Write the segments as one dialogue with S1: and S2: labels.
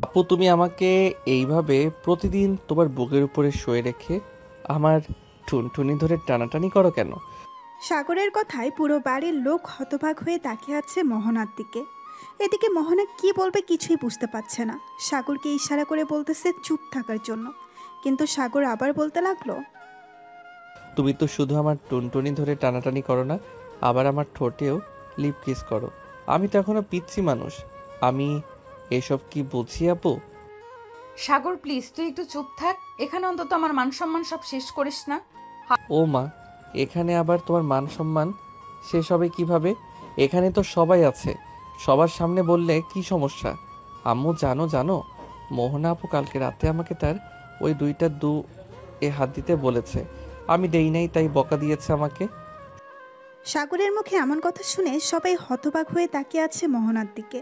S1: আপু, তুমি আমাকে এইভাবে প্রতিদিন তোমার বুকের উপরে শুয়ে রেখে আমার ঠুনঠুনি ধরে টানাটানি করো কেন?
S2: সাগরের কথায় পুরো বাড়ির লোক হতবাক হয়ে তাকিয়ে আছে মোহনার দিকে। এদিকে মোহনা কি বলবে কিছুই বুঝতে পারছে না। সাগরকে ইশারা করে বলতেছে চুপ থাকার জন্য, কিন্তু সাগর আবার বলতে লাগলো,
S1: তুমি তো শুধু আমার টুনটুনি ধরে টানাটানি করো না, আবার আমার ঠোঁটেও লিপ কিস করো। আমি তো এখনো পিচ্ছি মানুষ, আমি এসব কি বুঝি আপু?
S3: সাগর প্লিজ তুই একটু চুপ থাক, এখানে অন্তত আমার মান সম্মান সব শেষ করিস না।
S1: ও মা, এখানে আবার তোমার মান সম্মান শেষ হবে কিভাবে? এখানে তো সবাই আছে, সবার সামনে বললে কি সমস্যা? আম্মু জানো জানো, মোহনা আপু কালকে রাতে আমাকে তার ওই দুইটা এ হাত দিতে বলেছে, আমি দেই নাই তাই বকা দিয়েছে আমাকে।
S2: সাগরের মুখে এমন কথা শুনে সবাই হতবাক হয়ে তাকিয়ে আছে মোহনার দিকে।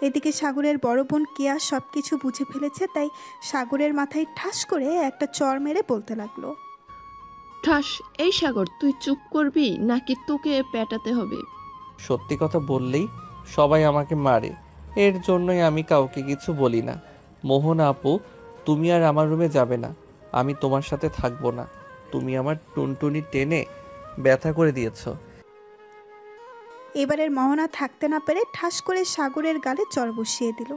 S2: এদিকে সাগরের বড় বোন কেয়া সবকিছু বুঝে ফেলেছে, তাই সাগরের মাথায় ঠাস করে একটা চড় মেরে বলতে লাগলো,
S4: ঠাস। এই সাগর, তুই চুপ করবি নাকি তোকে পেটাতে হবে?
S1: সত্যি কথা বললেই সবাই আমাকে মারে, এর জন্যই আমি কাউকে কিছু বলি না। মোহনা আপু, তুমি আর আমার রুমে যাবে না, আমি তোমার সাথে থাকবো না। তুমি আমার টুনটুনি টেনে ব্যথা করে দিয়েছো।
S2: এবারের মোহনা থাকতে না পেরে ঠাস করে সাগরের গালে চড় বসিয়ে দিল।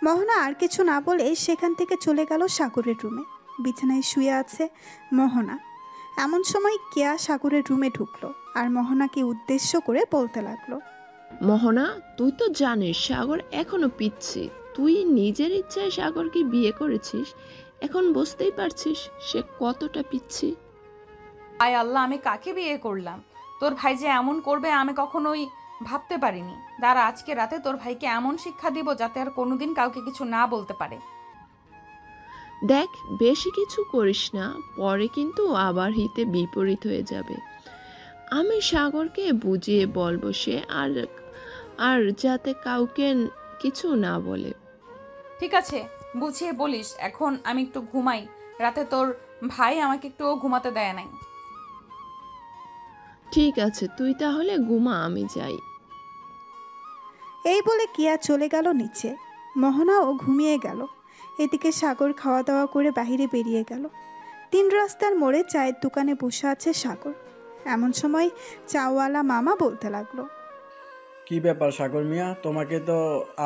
S2: মোহনা আর কিছু না বলে সেখান থেকে চলে গেল সাগরের রুমে। বিছানায় শুয়ে আছে মোহনা। এমন সময় কেয়া সাগরের রুমে ঢুকলো আর মোহনাকে উদ্দেশ্য করে বলতে লাগলো,
S4: মোহনা, তুই তো জানিস সাগর এখনো পিচ্ছি। তুই নিজের ইচ্ছায় সাগরকে বিয়ে করেছিস, এখন বুঝতেই পারছিস সে কতটা পিচ্ছি।
S3: আয় আল্লাহ, আমি কাকে বিয়ে করলাম? তোর ভাই যে এমন করবে আমি কখনোই ভাবতে পারিনি। দাঁড়া, আজকে রাতে তোর ভাইকে এমন শিক্ষা দিব যাতে আর কোনোদিন কাউকে কিছু না বলতে পারে।
S4: দেখ, বেশি কিছু করিস না, পরে কিন্তু আবার হিতে বিপরীত হয়ে যাবে। আমি সাগরকে বুঝিয়ে বলবো, সে আর আর যাতে কাউকে কিছু না বলে।
S3: ঠিক আছে, বুঝিয়ে বলিস। এখন আমি একটু ঘুমাই, রাতে তোর ভাই আমাকে একটুও ঘুমাতে দেয় নাই।
S4: ঠিক আছে, তুই তাহলে ঘুমা, আমি যাই।
S2: এই বলে কেয়া চলে গেল নিচে। মোহনাও ঘুমিয়ে গেল। এদিকে সাগর খাওয়া দাওয়া করে বাইরে বেরিয়ে গেল। 3 রাস্তার মোড়ে চায়ের দোকানে বসে আছে সাগর। এমন সময় চাওয়ালা মামা বলতে লাগলো,
S5: কি ব্যাপার সাগর মিয়া, তোমাকে তো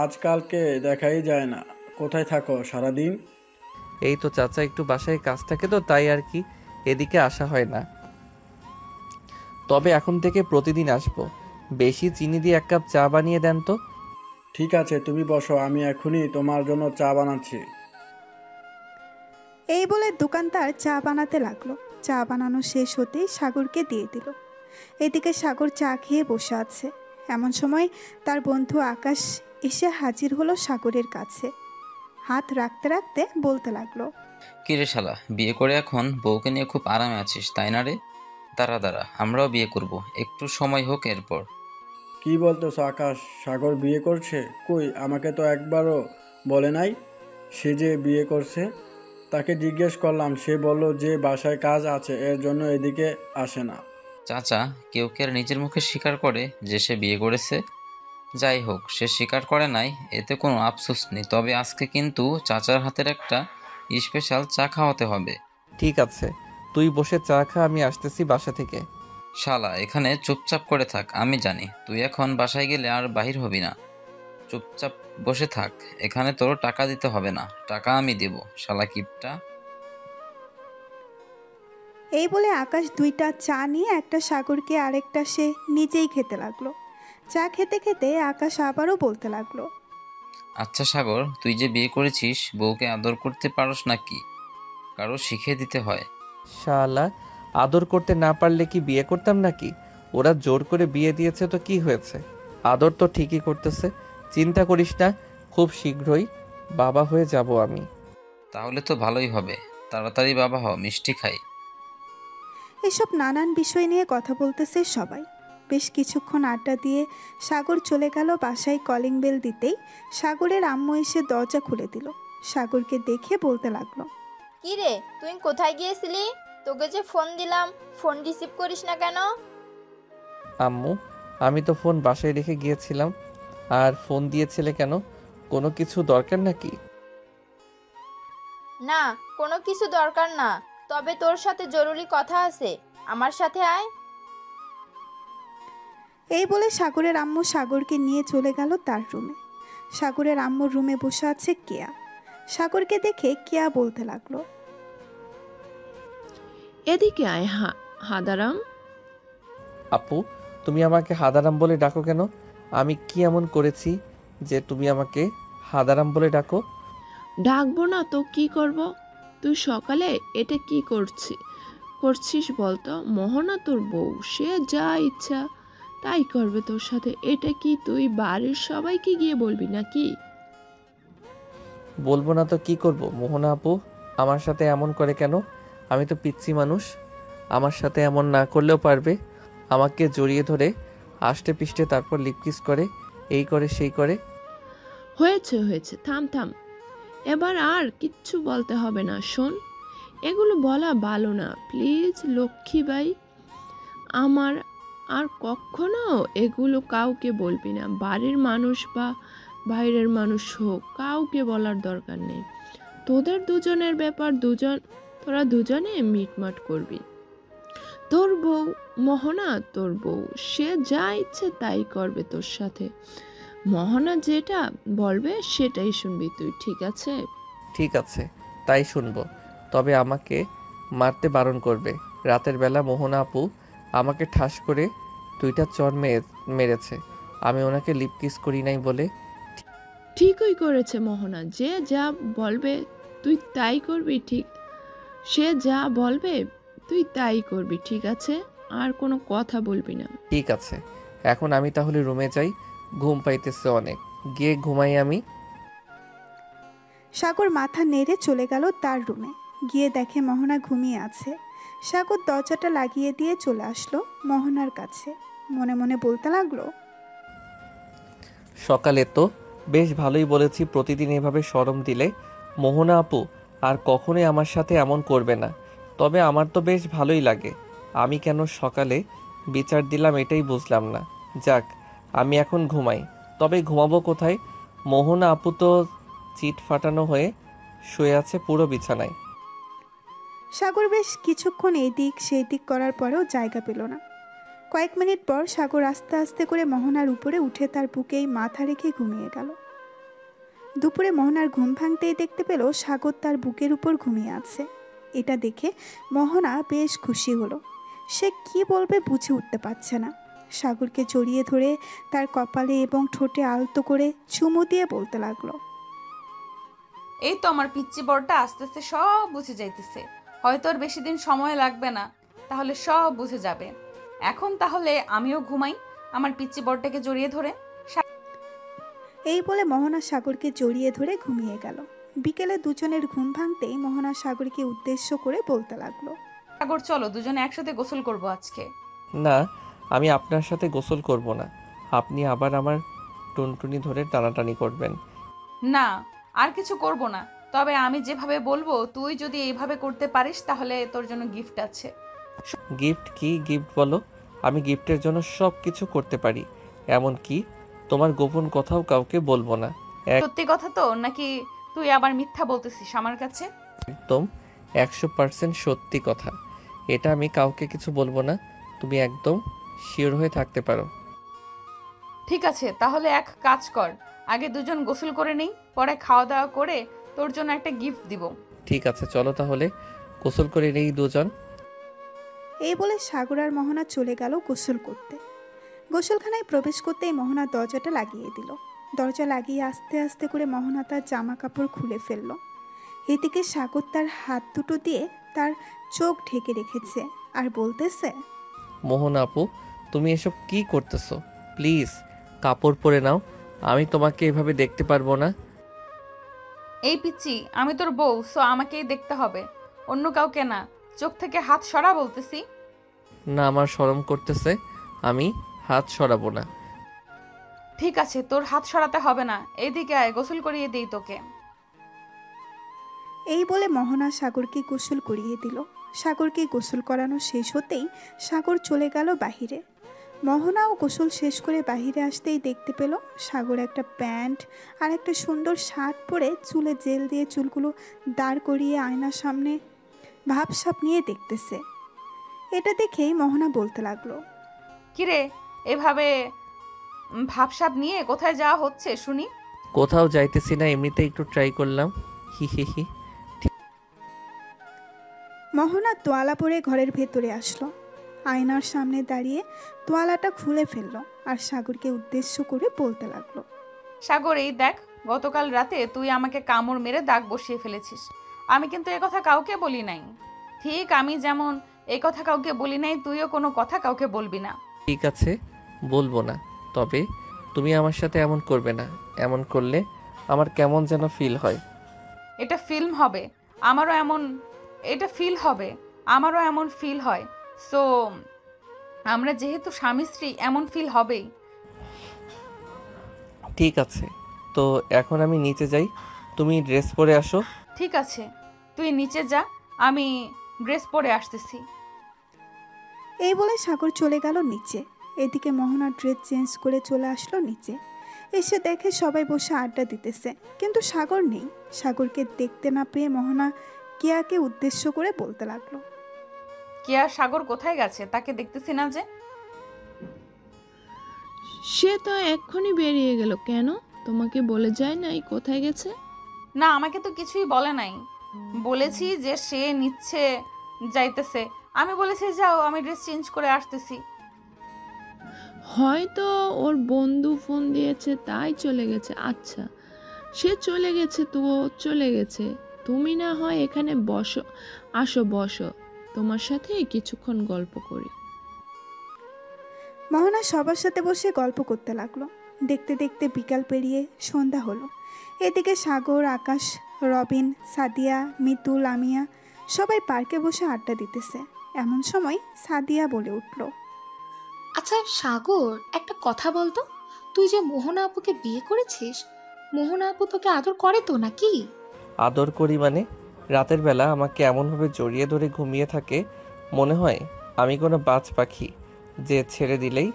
S5: আজকালকে দেখাই যায় না, কোথায় থাকো সারাদিন?
S1: এই তো চাচা, একটু বাসায় কাজ থাকে তো তাই আর কি, এদিকে আসা হয় না। তবে এখন থেকে প্রতিদিন আসবো। বেশি চিনি দিয়ে 1 কাপ চা বানিয়ে দেন তো।
S5: ঠিক আছে, তুমি বসো, আমি এখনই তোমার জন্য চা বানাচ্ছি।
S2: এই বলে দোকানদার চা বানাতে লাগলো। চা বানানো শেষ হতেই সাগরকে দিয়ে দিল। এদিকে সাগর চা খেয়ে বসে আছে। এমন সময় তার বন্ধু আকাশ এসে হাজির হলো সাগরের কাছে। হাত রাখতে রাখতে বলতে লাগলো,
S6: কি রে শালা, বিয়ে করে এখন বউকে নিয়ে খুব আরামে আছিস তাই না রে? দাঁড়া দাঁড়া, আমরাও বিয়ে করব, একটু সময় হোক এরপর।
S5: কি বলতেছো আকাশ, সাগর বিয়ে করছে? কই, আমাকে তো একবারও বলে নাই সে যে বিয়ে করছে। তাকে জিজ্ঞেস করলাম, সে বলল যে বাসায় কাজ আছে, এর জন্য এদিকে আসে না।
S6: চাচা, কেউ কে আর নিজের মুখে স্বীকার করে যে সে বিয়ে করেছে? যাই হোক, সে স্বীকার করে নাই, এতে কোনো আফসোস নেই। তবে আজকে কিন্তু চাচার হাতের একটা স্পেশাল চা খাওয়াতে হবে।
S1: ঠিক আছে, তুই বসে চা খা, আমি আসতেছি বাসা থেকে।
S6: শালা, এখানে চুপচাপ করে থাক, আমি জানি তুই এখন বাসায় গেলে আর বাহির হবি না। চুপচাপ বসে থাক, এখানে তোর টাকা দিতে হবে না, টাকা আমি দেব, শালা কিপটা।
S2: এই বলে আকাশ 2টা চা নিয়ে একটা সাগরকে আরেকটা সে নিজেই খেতে লাগলো। চা খেতে খেতে আকাশ আবারও বলতে লাগলো,
S6: আচ্ছা সাগর, তুই যে বিয়ে করেছিস, বউকে আদর করতে পারস নাকি? কারো শিখিয়ে দিতে হয়।
S1: শালা, আদর করতে না পারলে কি বিয়ে করতাম নাকি? ওরা জোর করে বিয়ে দিয়েছে তো কি হয়েছে? আদর তো ঠিকই করতেছে। চিন্তা করিস না, খুব শীঘ্রই বাবা হয়ে যাব আমি।
S6: তাহলে তো ভালোই হবে, তাড়াতাড়ি বাবা হ, মিষ্টি খাই।
S2: এসব নানান বিষয় নিয়ে কথা বলতেছে সবাই। বেশ কিছুক্ষণ আড্ডা দিয়ে সাগর চলে গেল বাসায়। কলিং বেল দিতেই সাগরের আম্মু এসে দরজা খুলে দিল। সাগরকে দেখে বলতে লাগলো,
S7: কি রে, তুই কোথায় গিয়েছিলি? তোকে যে ফোন দিলাম, ফোন রিসিভ করিস না কেন?
S1: আম্মু, আমি তো ফোন বাসায় রেখে গিয়েছিলাম, আর ফোন দিয়েছিলে কেন? কোনো কিছু দরকার নাকি?
S7: না, কোনো কিছু দরকার না, তবে তোর সাথে জরুরি কথা আছে, আমার সাথে আয়।
S2: এই বলে সাগরের আম্মু সাগরকে নিয়ে চলে গেল তার রুমে। সাগরের আম্মুর রুমে বসে আছে কেয়া। সাগরকে দেখে কেয়া বলতে লাগলো,
S4: এদিকে আয় হাদারাম।
S1: আপু, তুমি আমাকে হাদারাম বলে ডাকো কেন? আমি কি এমন করেছি যে তুমি আমাকে হাদারাম বলে ডাকো?
S4: ডাকবো না তো কি করব? তুই সকালে এটা কি করছিস বলতো? মোহনা তোর বউ, সে যা ইচ্ছা তাই করবে তোর সাথে। এটা কি তুই বাড়ির সবাইকে গিয়ে বলবি নাকি?
S1: বলবো না তো কি করব? মোহনা আপু আমার সাথে এমন করে কেন? আমি তো পিচ্ছি মানুষ। আমার সাথে এমন না করলেও পারবে। আমাকে জড়িয়ে ধরে আষ্টে পিষ্টে তারপর লিপকিস করে, এই করে সেই করে।
S4: হয়েছে হয়েছে, থাম থাম, এবার আর কিচ্ছু বলতে হবে না। শোন, এগুলো বলা ভালো না, প্লিজ লক্ষ্মীবাই। আমার আর কখনো এগুলো কাউকে বলবি না। বাড়ির মানুষ বা বাইরের মানুষ হোক, কাউকে বলার দরকার নেই। তোদের দুজনের ব্যাপার, তোরা দুজনে মিটমাট করবি। তোর বউ মোহনা, তোর বউ, সে যা ইচ্ছে তাই করবে তোর সাথে। মোহনা যেটা বলবে সেটাই শুনবি তুই, ঠিক আছে?
S1: ঠিক আছে, তাই শুনবো। তবে আমাকে মারতে বারণ করবে। রাতের বেলা মোহনা আপু আমাকে ঠাস করে 2টা চর মেরেছে। আমি ওনাকে লিপকিস করি নাই বলে।
S4: ঠিকই করেছে মোহনা, যে যা বলবে তুই তাই করবি, ঠিক? সে যা বলবে তুই তাই করবি, ঠিক আছে? আর কোনো কথা বলবি না।
S1: ঠিক আছে, এখন আমি তাহলে রুমে যাই। ঘুম পাইতেছে অনেক, গিয়ে ঘুমাই আমি।
S2: সাগর মাথা নেড়ে চলে গেল তার রুমে। গিয়ে দেখে মোহনা ঘুমিয়ে আছে। সাগর দরজাটা লাগিয়ে দিয়ে চলে আসলো মোহনার কাছে। মনে মনে বলতে লাগলো,
S1: সকালে তো বেশ ভালোই বলেছি প্রতিদিন এভাবে শরম দিলে মোহনা আপু আর কখনোই আমার সাথে এমন করবে না। তবে আমার তো বেশ ভালোই লাগে। আমি কেন সকালে বিচার দিলাম এটাই বুঝলাম না। যাক, আমি এখন ঘুমাই। তবে ঘুমাবো কোথায়? মোহনা আপু তো চিট ফাটানো হয়ে শুয়ে আছে পুরো বিছানায়।
S2: সাগর বেশ কিছুক্ষণ এই দিক সেই দিক করার পরেও জায়গা পেল না। কয়েক মিনিট পর সাগর আস্তে আস্তে করে মোহনার উপরে উঠে তার বুকেই মাথা রেখে ঘুমিয়ে গেল। দুপুরে মোহনার ঘুম ভাঙতেই দেখতে পেল সাগর তার বুকের উপর ঘুমিয়ে আছে। এটা দেখে মোহনা বেশ খুশি হলো। সে কি বলবে বুঝে উঠতে পারছে না। সাগরকে জড়িয়ে ধরে তার কপালে এবং ঠোঁটে আলতো করে চুমু দিয়ে বলতে লাগলো,
S3: এই তো আমার পিচ্চি বরটা আস্তে আস্তে সব বুঝে যাইতেছে। হয়তো আর বেশি দিন সময় লাগবে না, তাহলে সব বুঝে যাবে। এখন তাহলে আমিও ঘুমাই আমার পিচ্চি বরটাকে জড়িয়ে ধরে।
S2: এই বলে মোহনা সাগরকে জড়িয়ে ধরে ঘুমিয়ে গেল। বিকেলে দুজনের ঘুম ভাঙতেই মোহনা সাগরকে উদ্দেশ্য করে বলতে লাগলো,
S3: সাগর চলো দুজনে একসাথে গোসল করব আজকে।
S1: না, আমি আপনার সাথে গোসল করব না। আপনি আবার আমার টুনটুনি ধরে টানাটানি করবেন।
S3: না, আর কিছু করব না, তবে আমি যেভাবে বলবো তুই যদি এইভাবে করতে পারিস তাহলে তোর জন্য গিফট আছে।
S1: গিফট? কি গিফট বলো? আমি গিফটের জন্য সব কিছু করতে পারি। এমন কি তোমার গোপন কথাও কাউকে বলবো না।
S3: সত্যি কথা তো, নাকি তুই আবার মিথ্যা বলতেছিস আমার কাছে?
S1: একদম 100% সত্যি কথা। এটা আমি কাউকে কিছু বলবো না। তুমি একদম শিওর হয়ে থাকতে পারো।
S3: ঠিক আছে, তাহলে এক কাজ কর, আগে দুজন গোসল করে নেই, পরে খাওয়া দাওয়া করে তোর জন্য একটা গিফট দিব।
S1: ঠিক আছে, চলো তাহলে গোসল করে নেই দুজন।
S2: এই বলে সাগর আর মোহনা চলে গেল গোসল করতে। গোসলখানায় প্রবেশ করতেই মোহনা দরজাটা লাগিয়ে দিল। দরজা লাগিয়ে আস্তে আস্তে করে মোহনা তার জামা কাপড় খুলে ফেলল। এদিকে সাগর তার হাত দুটো দিয়ে তার চোখ ঢেকে রেখেছে আর বলতেছে,
S1: মোহন আপু, তুমি এসব কি করতেছো? প্লিজ কাপড় পরে নাও। আমি তোমাকে এভাবে দেখতে পারবো না।
S3: এই পিচ্চি, আমি তোর বউ, সো আমাকেই দেখতে হবে, অন্য কাউকে না। চোখ থেকে হাত সরা বলতেছি।
S1: না, আমার শরম করতেছে। আমি হাত সরাবো না।
S3: ঠিক আছে, তোর হাত সরাতে হবে না, এইদিকে আয়, গোসল করিয়ে দিই তোকে।
S2: এই বলে মোহনা সাগরকে গোসল করিয়ে দিল। সাগরকে গোসল করানো শেষ হতেই সাগর চলে গেল বাহিরে। মোহনাও গোসল শেষ করে বাইরে আসতেই দেখতে পেল সাগর একটা প্যান্ট আর একটা সুন্দর শার্ট পরে চুলে জেল দিয়ে চুলগুলো দাঁড় করিয়ে আয়নার সামনে ভাবসাব নিয়ে দেখতেছে। এটা দেখেই মোহনা বলতে লাগলো,
S3: কিরে এভাবে ভাবসাব নিয়ে কোথায় যাওয়া হচ্ছে শুনি?
S1: কোথাও যাইতেছি না, এমনিতে একটু ট্রাই করলাম। হি হি হি।
S2: মোহনা তোয়ালা পরে ঘরের ভেতরে আসলো। আয়নার সামনে দাঁড়িয়ে তোয়ালাটা খুলে ফেললো আর সাগরকে উদ্দেশ্য করে বলতে লাগলো,
S3: সাগর এই দেখ, গতকাল রাতে তুই আমাকে কামড় মেরে দাগ বসিয়ে ফেলেছিস। আমি কিন্তু এ কথা কাউকে বলি নাই। ঠিক আমি যেমন এই কথা কাউকে বলি নাই, তুইও কোনো কথা কাউকে বলবি না।
S1: ঠিক আছে, বলবো না। তবে তুমি আমার সাথে এমন করবে না। এমন করলে আমার কেমন যেন ফিল হয়।
S3: এটা ফিল্ম হবে, আমারও এমন ফিল হয়। সো আমরা যেহেতু স্বামী স্ত্রী, এমন ফিল হবেই।
S1: ঠিক আছে, তো এখন আমি নিচে যাই, তুমি ড্রেস পরে আসো।
S3: ঠিক আছে, তুই নিচে যা, আমি ড্রেস পরে আসতেছি।
S2: এই বলে সাগর চলে গেল নিচে। এদিকে মোহনা ড্রেস চেঞ্জ করে চলে আসলো নিচে। এসে দেখে সবাই বসে আড্ডা দিতেছে, কিন্তু সাগর নেই। সাগরকে দেখতে না পেয়ে মোহনা কেয়াকে উদ্দেশ্য করে বলতে লাগলো,
S3: কেয়া সাগর কোথায় গেছে? তাকে দেখতেছি না যে।
S4: সে তো এক্ষুনি বেরিয়ে গেল। কেন, তোমাকে বলে যায় নাই কোথায় গেছে?
S3: না, আমাকে তো কিছুই বলে নাই। বলেছি যে সে নিচ্ছে যাইতেছে, আমি বলেছি যাও, আমি ড্রেস চেঞ্জ করে আসতেছি।
S4: হয়তো ওর বন্ধু ফোন দিয়েছে তাই চলে গেছে। আচ্ছা, সে চলে গেছে তো চলে গেছে, তুমি না হয় এখানে বসো, আসো বসো, তোমার সাথে কিছুক্ষণ গল্প করি।
S2: মোহনা সবার সাথে বসে গল্প করতে লাগলো। দেখতে দেখতে বিকাল পেরিয়ে সন্ধ্যা হলো। এদিকে সাগর, আকাশ, রবিন, সাদিয়া, মিতু, লামিয়া সবাই পার্কে বসে আড্ডা দিতেছে। এমন সময় সাদিয়া বলে উঠল,
S8: আচ্ছা সাগর, একটা কথা বলতো, তুই যে মোহনা আপুকে বিয়ে করেছিস, মোহনা আপু তোকে আদর করে তো নাকি?
S1: আদর করি মানে? রাতের বেলা আমাকে এমনভাবে জড়িয়ে ধরে ঘুমিয়ে থাকে, মনে হয় আমি কোনো বাজ পাখি যে ছেড়ে দিলেই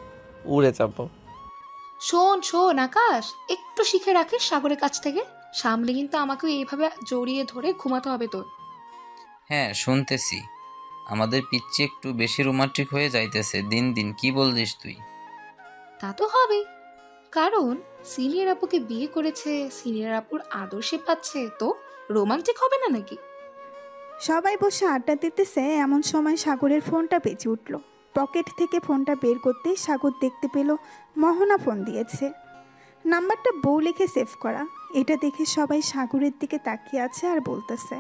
S1: উড়ে যাব।
S8: শোন শোন আকাশ, একটু শিখে রাখিস সাগরের কাছ থেকে। সামনে কিন্তু আমাকেও এইভাবে জড়িয়ে ধরে ঘুমাতে হবে তোর।
S6: হ্যাঁ শুনতেছি, আমাদের পিচ্চি একটু বেশি রোমান্টিক হয়ে যাইতেছে দিন দিন। কি বলছিস তুই?
S8: তা তো হবেই, কারণ সিনিয়র আপুকে বিয়ে করেছে, সিনিয়র আপুর আদর সে পাচ্ছে, তো রোমান্টিক হবে না নাকি?
S2: সবাই বসে আড্ডা দিতেছে। এমন সময় সাগরের ফোনটা বেজে উঠল। পকেট থেকে ফোনটা বের করতেই সাগর দেখতে পেল মোহনা ফোন দিয়েছে। নাম্বারটা বউ লিখে সেভ করা। এটা দেখে সবাই সাগরের দিকে তাকিয়ে আছে আর বলতেছে,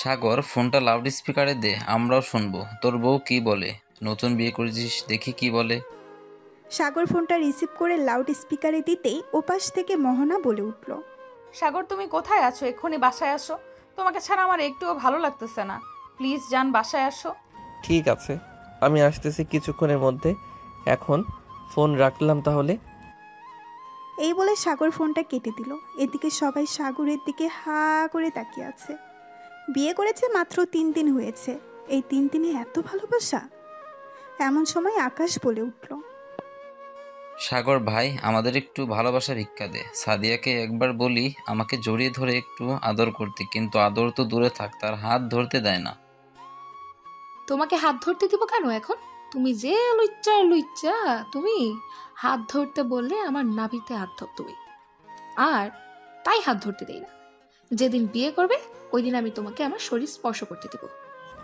S6: সাগর, ফোনটা লাউড স্পিকারে দে, আমরাও শুনবো তোর বউ কি বলে। নতুন বিয়ে করেছিস, দেখি কি বলে।
S2: সাগর ফোনটা রিসিভ করে লাউড স্পিকারে দিতেই ওপাশ থেকে মোহনা বলে উঠল,
S3: সাগর তুমি কোথায় আছো? এক্ষুনি বাসায় আসো, তোমাকে ছাড়া আমার একটুও ভালো লাগতেছে না। প্লিজ যান, বাসায় আসো।
S1: ঠিক আছে, আমি আসতেছি কিছুক্ষণের মধ্যে। এখন ফোন রাখলাম তাহলে।
S2: এই বলে সাগর ফোনটা কেটে দিল। এদিকে সবাই সাগরের দিকে হা করে তাকিয়ে আছে। বিয়ে করেছে মাত্র 3 দিন হয়েছে, এই 3 দিনে এত ভালোবাসা? এমন সময় আকাশ বলে উঠল,
S6: সাগর ভাই, আমাদের একটু ভালোবাসা ভিক্ষা দে। সাদিয়াকে একবার বলি আমাকে জড়িয়ে ধরে একটু আদর করতে, কিন্তু আদর তো দূরে থাক, তার হাত ধরতে দেয় না।
S8: তোমাকে হাত ধরতে দিব কেন এখন? তুমি যে লুচ্চা লুচ্চা, তুমি হাত ধরতে বললে আমার নাভিতে হাত ধরতে, আর তাই হাত ধরতে দেই না। যেদিন বিয়ে করবে ওই দিন আমি তোমাকে আমার শরীর স্পর্শ করতে দেব।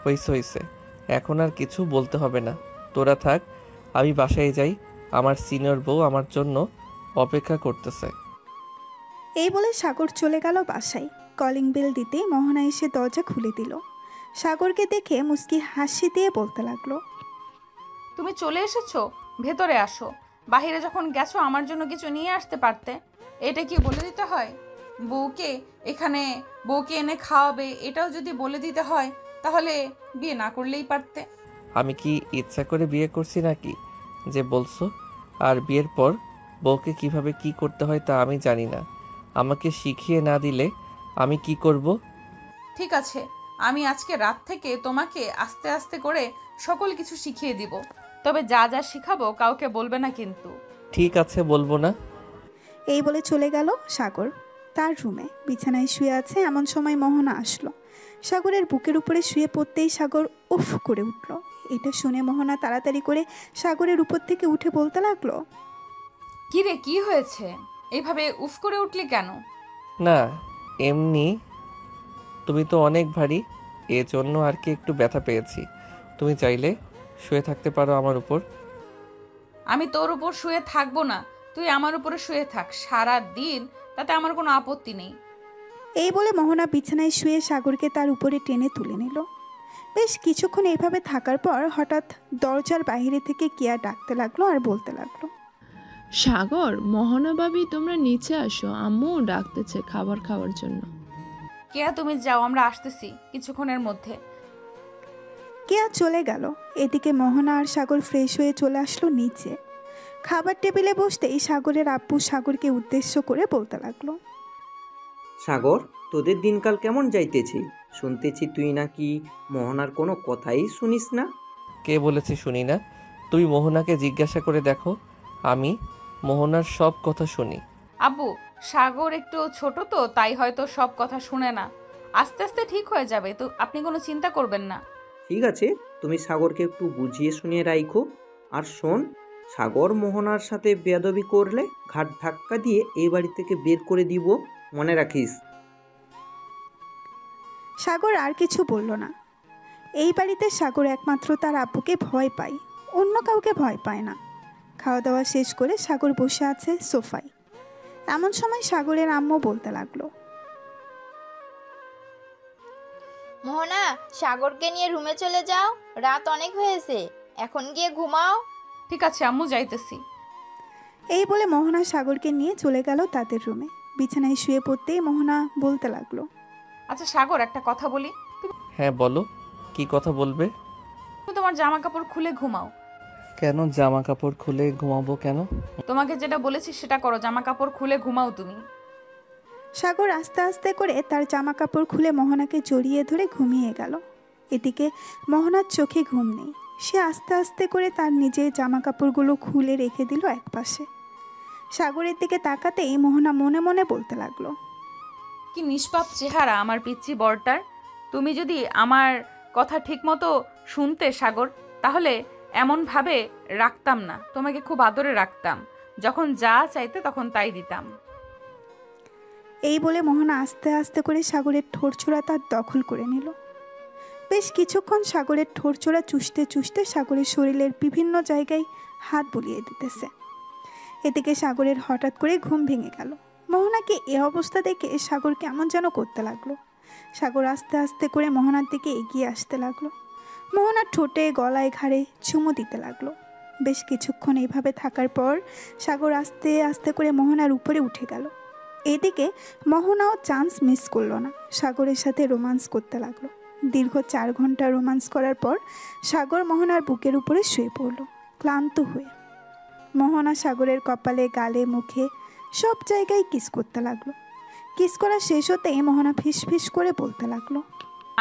S1: হইছে, এখন আর কিছু বলতে হবে না। তোরা থাক, আমি বাসায় যাই। আমার সিনিয়র বউ আমার জন্য অপেক্ষা করতেছে।
S2: এই বলে সাগর চলে গেল বাসায়। কলিং বেল দিতেই মোহনা এসে দরজা খুলে দিল। সাগরকে দেখে মুস্কি হাসি দিয়ে বলতে লাগলো,
S3: তুমি চলে এসেছো, ভেতরে আসো। বাইরে যখন গেছো আমার জন্য কিছু নিয়ে আসতে পারতে। এটা কি বলে দিতে হয়? বউকে এনে খাওয়াবে, এটাও যদি বলে দিতে হয় তাহলে বিয়ে না করলেই পারতে।
S1: আমি কি ইচ্ছা করে বিয়ে করছি নাকি যে বলছো? আর বিয়ের পর বউকে কিভাবে কি করতে হয় তা আমি জানি না। আমাকে শিখিয়ে না দিলে আমি কি করব?
S3: ঠিক আছে, আমি আজকে রাত থেকে তোমাকে আস্তে আস্তে করে সকল কিছু শিখিয়ে দিব। তবে যা যা শিখাবো কাউকে বলবে না কিন্তু।
S1: ঠিক আছে, বলবো না।
S2: এই বলে চলে গেল সাগর তার রুমে। বিছানায় শুয়ে আছে এমন সময় মোহনা আসলো। সাগরের বুকের উপরে শুয়ে পড়তেই সাগর উফ করে উঠল। এটা শুনে মোহনা তাড়াতাড়ি করে সাগরের উপর থেকে উঠে বলতে লাগলো,
S3: কি রে, কি হয়েছে? এইভাবে উফ করে উঠলি কেন?
S1: না, এমনি। তুমি তো অনেক ভারী, এজন্য আর কি একটু ব্যথা পেয়েছি। তুমি চাইলে শুয়ে থাকতে পারো আমার উপর।
S3: আমি তোর উপর শুয়ে থাকবো না, তুই আমার উপরে শুয়ে থাক সারা দিন, তাতে আমার কোনো আপত্তি নেই।
S2: এই বলে মোহনা বিছানায় শুয়ে সাগরকে তার উপরে টেনে তুলে নিল। বেশ কিছুক্ষণ এইভাবে থাকার পর হঠাৎ দরজার বাইরে থেকে কিয়া ডাকতে লাগলো আর বলতে লাগলো,
S4: সাগর, মোহনা ভাবি তোমরা নিচে আসো, আম্মু ডাকতেছে খাবার খাওয়ার জন্য।
S3: কেয়া তুমি যাও, আমরা আসতেছি কিছুক্ষণের মধ্যে।
S2: কিয়া চলে গেল। এদিকে মোহনা আর সাগর ফ্রেশ হয়ে চলে আসলো নিচে। খাবার টেবিলে বসতেই সাগরের আব্বু সাগরকে উদ্দেশ্য করে বলতে লাগলো,
S9: সাগর, তোদের দিনকাল কেমন যাইতেছে? শুনতেছি তুই নাকি মোহনার কোনো কথাই শুনিস না।
S1: কে বলেছে শুনি না? তুমি মোহনাকে জিজ্ঞাসা করে দেখো, আমি মোহনার সব কথা শুনি।
S3: আব্বু, সাগর একটু ছোট তো, তাই হয়তো সব কথা শুনে না। আস্তে আস্তে ঠিক হয়ে যাবে, তো আপনি কোনো চিন্তা করবেন না।
S9: ঠিক আছে, তুমি সাগরকে একটু বুঝিয়ে শুনিয়ে রাখো। আর শোন, সাগর মোহনার সাথে বেয়াদবি করলে ঘাট ধাক্কা দিয়ে এই বাড়ি থেকে বের করে দিব, মনে রাখিস।
S2: সাগর আর কিছু বলল না। এই বাড়িতে সাগর একমাত্র তার আব্বুকে ভয় পায়, অন্য কাউকে ভয় পায় না। খাওয়া দাওয়া শেষ করে সাগর বসে আছে সোফায়। এমন সময় সাগরের আম্মু বলতে লাগলো,
S7: মোহনা, সাগরকে নিয়ে রুমে চলে যাও, রাত অনেক হয়েছে, এখন গিয়ে ঘুমাও।
S3: ঠিক আছে আম্মু, যাইতেছি।
S2: এই বলে মোহনা সাগরকে নিয়ে চলে গেল তাদের রুমে। বিছানায় শুয়ে পড়তেই মোহনা বলতে লাগলো,
S3: আচ্ছা সাগর, একটা কথা বলি।
S1: হ্যাঁ বলো, কি কথা বলবে?
S3: তুমি তোমার জামা কাপড় খুলে ঘুমাও।
S1: কেন জামা কাপড় খুলে ঘুমাবো কেন?
S3: তোমাকে যেটা বলেছি সেটা করো, জামা কাপড় খুলে ঘুমাও তুমি।
S2: সাগর আস্তে আস্তে করে তার জামা কাপড় খুলে মোহনাকে জড়িয়ে ধরে ঘুমিয়ে গেল। এদিকে মোহনার চোখে ঘুম নেই। সে আস্তে আস্তে করে তার নিজের জামা কাপড়গুলো খুলে রেখে দিল একপাশে। সাগরের দিকে তাকাতেই মোহনা মনে মনে বলতে লাগলো,
S3: কি নিষ্পাপ চেহারা আমার পিচ্চি বরটার। তুমি যদি আমার কথা ঠিকমতো শুনতে সাগর, তাহলে এমনভাবে রাখতাম না, তোমাকে খুব আদরে রাখতাম, যখন যা চাইতে তখন তাই দিতাম।
S2: এই বলে মোহনা আস্তে আস্তে করে সাগরের ঠোঁটছোড়া তার দখল করে নিল। বেশ কিছুক্ষণ সাগরের ঠোঁটছোড়া চুষতে চুষতে সাগরের শরীরের বিভিন্ন জায়গায় হাত বুলিয়ে দিতেছে। এদিকে সাগরের হঠাৎ করে ঘুম ভেঙে গেল। মোহনাকে এ অবস্থা দেখে সাগর কেমন যেন করতে লাগলো। সাগর আস্তে আস্তে করে মোহনার দিকে এগিয়ে আসতে লাগলো। মোহনার ঠোঁটে গলায় ঘাড়ে চুমু দিতে লাগলো। বেশ কিছুক্ষণ এইভাবে থাকার পর সাগর আস্তে আস্তে করে মোহনার উপরে উঠে গেল। এদিকে মোহনাও চান্স মিস করলো না, সাগরের সাথে রোমান্স করতে লাগলো। দীর্ঘ 4 ঘন্টা রোমান্স করার পর সাগর মোহনার বুকের উপরে শুয়ে পড়ল ক্লান্ত হয়ে। মোহনা সাগরের কপালে, গালে, মুখে সব জায়গায় কিস করতে লাগলো। কিস করা শেষ হতেই মোহনা ফিস ফিস করে বলতে লাগলো,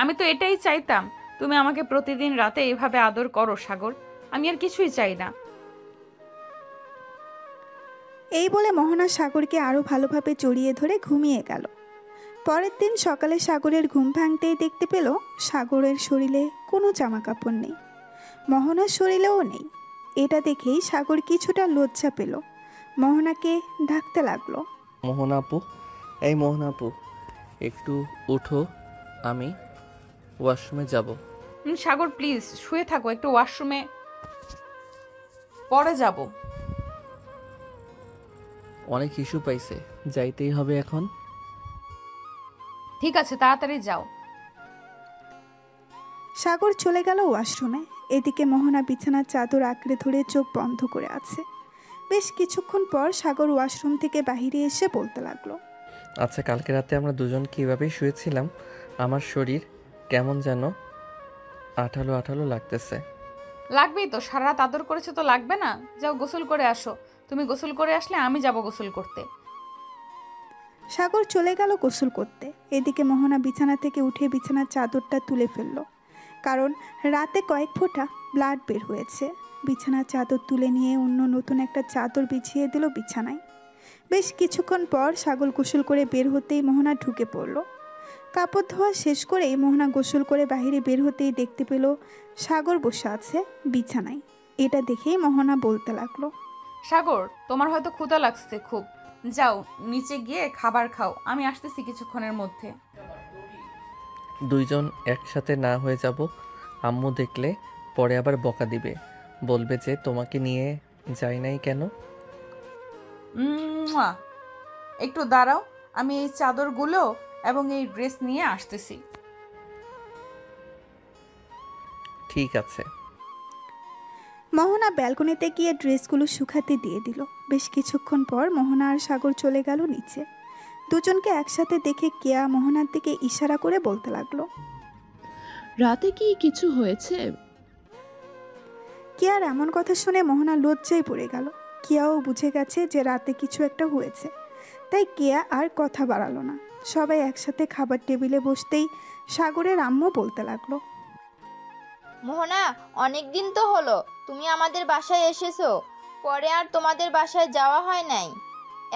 S3: আমি তো এটাই চাইতাম, তুমি আমাকে প্রতিদিন রাতে এভাবে আদর করো সাগর, আমি আর কিছুই চাই না।
S2: এই বলে মোহনা সাগরকে আরও ভালোভাবে জড়িয়ে ধরে ঘুমিয়ে গেল। পরের দিন সকালে সাগরের ঘুম ভাঙতেই দেখতে পেল সাগরের শরীরে কোনো জামা কাপড় নেই, মোহনার শরীরেও নেই। এটা দেখেই সাগর কিছুটা লজ্জা পেল। মোহনাকে ডাকতে লাগলো,
S1: মোহনা আপু, এই মোহনা আপু, একটু উঠো, আমি ওয়াশরুমে যাব।
S3: সাগর প্লিজ শুয়ে থাকো, একটু ওয়াশরুমে পরে যাব।
S1: অনেক ইস্যু পাইছে, যাইতেই হবে এখন।
S3: ঠিক আছে, তাড়াতাড়ি যাও।
S2: সাগর চলে গেল ওয়াশরুমে। এদিকে মোহনা বিছানার চাদর আঁকড়ে ধরে চোখ বন্ধ করে আছে। বেশ কিছুক্ষণ পর সাগর ওয়াশরুম থেকে বাহিরে এসে বলতে লাগলো,
S1: আচ্ছা, কালকে রাতে আমরা দুজন কীভাবে শুয়েছিলাম, আমার শরীর কেমন যেন আঠালো আঠালো লাগতেছে।
S3: লাগবেই তো, সারা রাত আদর করেছে তো লাগবে না? যাও গোসল করে আসো, তুমি গোসল করে আসলে আমি যাব গোসল করতে।
S2: সাগর চলে গেল গোসল করতে। এদিকে মোহনা বিছানা থেকে উঠে বিছানার চাদরটা তুলে ফেলল, কারণ রাতে কয়েক ফোঁটা ব্লাড বের হয়েছে। বিছানার চাদর তুলে নিয়ে অন্য নতুন একটা চাদর বিছিয়ে দিল বিছানায়। বেশ কিছুক্ষণ পর সাগর গোসল করে বের হতেই মোহনা ঢুকে পড়ল। কাপড় ধোয়া শেষ করেই মোহনা গোসল করে বাইরে বের হতেই দেখতে পেল সাগর বসে আছে বিছানায়। এটা দেখেই মোহনা বলতে লাগলো,
S3: সাগর, তোমার হয়তো ক্ষুধা লাগছে খুব, যাও নিচে গিয়ে খাবার খাও, আমি আসতেছি কিছুক্ষণের মধ্যে।
S1: দুইজন একসাথে না হয়ে যাব, আম্মু দেখলে পরে আবার বকা দিবে, বলবে যে তোমাকে নিয়ে যাই নাই কেন।
S3: মুয়া। একটু দাঁড়াও, আমি এই চাদরগুলো এবং এই ড্রেস নিয়ে আসতেছি।
S1: ঠিক আছে।
S2: মোহনা ব্যালকনিতে গিয়ে ড্রেসগুলো শুকাতে দিয়ে দিল। বেশ কিছুক্ষণ পর মোহনা আর সাগর চলে গেল নিচে। দুজনকে একসাথে দেখে কেয়া মোহনার দিকে ইশারা করে বলতে লাগলো,
S4: রাতে কি কিছু হয়েছে?
S2: কেয়ার এমন কথা শুনে মোহনা লজ্জায় পড়ে গেল। কেয়াও বুঝে গেছে যে রাতে কিছু একটা হয়েছে, তাই কেয়া আর কথা বাড়ালো না। সবাই একসাথে খাবার টেবিলে বসতেই সাগরের আম্মু বলতে লাগলো,
S7: মোহনা, অনেক দিন তো হলো তুমি আমাদের বাসায় এসেছো, পরে আর তোমাদের বাসায় যাওয়া হয় নাই।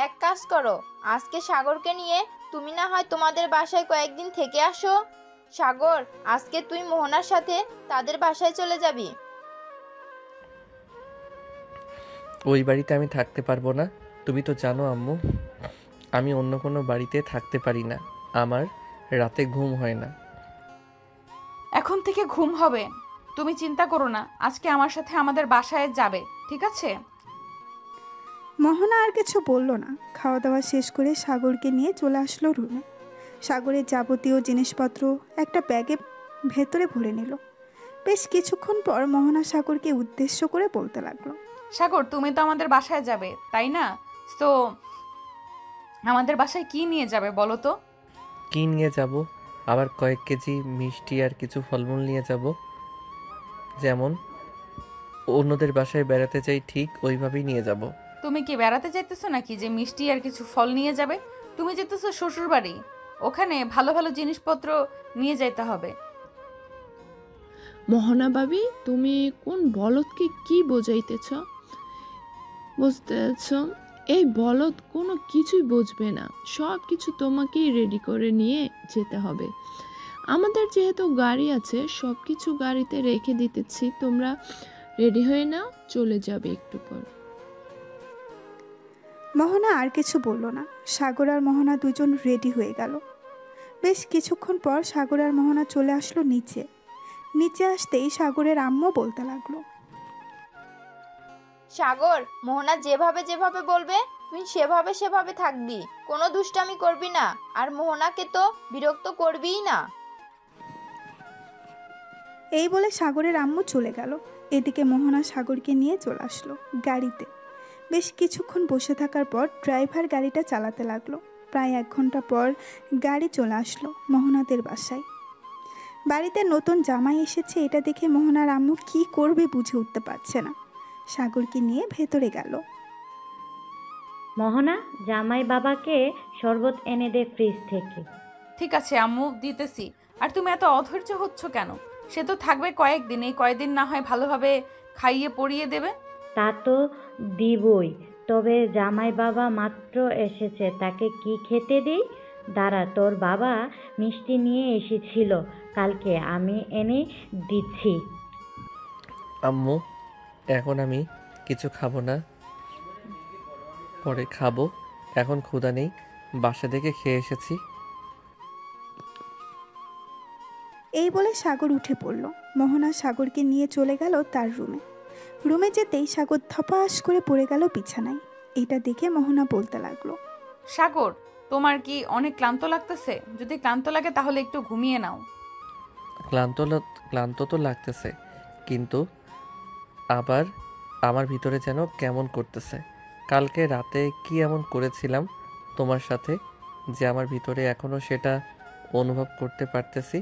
S7: এক কাজ করো, আজকে সাগরকে নিয়ে তুমি না হয় তোমাদের বাসায় কয়েকদিন থেকে আসো। সাগর, আজকে তুই মোহনার সাথে তাদের বাসায় চলে যাবি।
S1: ওই বাড়িতে আমি থাকতে পারবো না, তুমি তো জানো আম্মু, আমি অন্য কোনো বাড়িতে থাকতে পারি না, আমার রাতে ঘুম হয় না।
S3: এখন থেকে ঘুম হবে, তুমি চিন্তা করো না, আজকে আমার সাথে আমাদের বাসায় যাবে, ঠিক আছে?
S2: মোহনা আর কিছু বলল না। খাওয়া দাওয়া শেষ করে সাগরকে নিয়ে চলে আসলো রুমে। সাগরের যাবতীয় জিনিসপত্র একটা ব্যাগে ভেতরে ভরে নিল। বেশ কিছুক্ষণ পর মোহনা সাগরকে উদ্দেশ্য করে বলতে লাগলো,
S3: সাগর, তুমি তো আমাদের বাসায় যাবে তাই না? তো আমাদের বাসায় কি নিয়ে যাবে বলো তো?
S1: কি নিয়ে যাব? আবার কয়েক কেজি মিষ্টি আর কিছু ফলমূল নিয়ে যাব, যেমন অন্যদের বাসায় বেড়াতে চাই ঠিক ওইভাবেই নিয়ে যাব।
S3: তুমি কি বেড়াতে যাইতেছো নাকি যে মিষ্টি আর কিছু ফল নিয়ে যাবে? তুমি যেতেছো শ্বশুর বাড়ি, ওখানে ভালো ভালো জিনিসপত্র নিয়ে যাইতে হবে।
S4: মোহনা ভাবি, তুমি কোন বলদকে কি বোঝাইতেছ? বুঝতেছ, এই বলদ কোনো কিছুই বুঝবে না, সব কিছু তোমাকেই রেডি করে নিয়ে যেতে হবে। আমাদের যেহেতু গাড়ি আছে, সব কিছু গাড়িতে রেখে দিতেছি, তোমরা রেডি হয়ে নাও, চলে যাবে একটু পর।
S2: মোহনা আর কিছু বলল না। সাগর আর মোহনা দুজন রেডি হয়ে গেল। বেশ কিছুক্ষণ পর সাগর আর মোহনা চলে আসলো নিচে। নিচে আসতেই সাগরের আম্মু বলতে লাগলো,
S7: সাগর, মোহনা যেভাবে যেভাবে বলবে তুই সেভাবে সেভাবে থাকবি, কোনো দুষ্টামি করবি না, আর মোহনাকে তো বিরক্ত করবিই না।
S2: এই বলে সাগরের আম্মু চলে গেল। এদিকে মোহনা সাগরকে নিয়ে চলে আসলো গাড়িতে। বেশ কিছুক্ষণ বসে থাকার পর ড্রাইভার গাড়িটা চালাতে লাগলো। প্রায় 1 ঘন্টা পর গাড়ি চলে আসলো মোহনাদের বাসায়। বাড়িতে নতুন জামাই এসেছে, এটা দেখে মোহনার আম্মু কি করবে বুঝে উঠতে পারছে না। সাগরকে নিয়ে ভেতরে গেল।
S10: মোহনা, জামাই বাবাকে শরবত এনে দে ফ্রিজ থেকে।
S3: ঠিক আছে আম্মু, দিতেছি। আর তুমি এত অধৈর্য হচ্ছ কেন? সে তো থাকবে কয়েকদিন, এই কয়েকদিন না হয় ভালোভাবে খাইয়ে পরিয়ে দেবে।
S10: তা তো দিবই, তবে জামাই বাবা মাত্র এসেছে, তাকে কি খেতে দিই? দাঁড়া, তোর বাবা মিষ্টি নিয়ে এসেছিল কালকে, আমি এনে দিচ্ছি।
S1: আম্মু, এখন আমি কিছু খাবো না, পরে খাবো, এখন ক্ষুধা নেই, বাসা থেকে খেয়ে এসেছি।
S2: এই বলে সাগর উঠে পড়ল। মোহনা সাগরকে নিয়ে চলে গেল তার রুমে। রুমে যেতেই সাগর ধপাস করে পড়ে গেল বিছানায়। এটা দেখে মোহনা বলতে লাগলো,
S3: সাগর, তোমার কি অনেক ক্লান্ত লাগতেছে? যদি ক্লান্ত লাগে তাহলে একটু ঘুমিয়ে নাও।
S1: ক্লান্ত তো লাগতেছে, কিন্তু আবার আমার ভিতরে যেন কেমন করতেছে। কালকে রাতে কি এমন করেছিলাম তোমার সাথে যে আমার ভিতরে এখনো সেটা অনুভব করতে পারতেছি।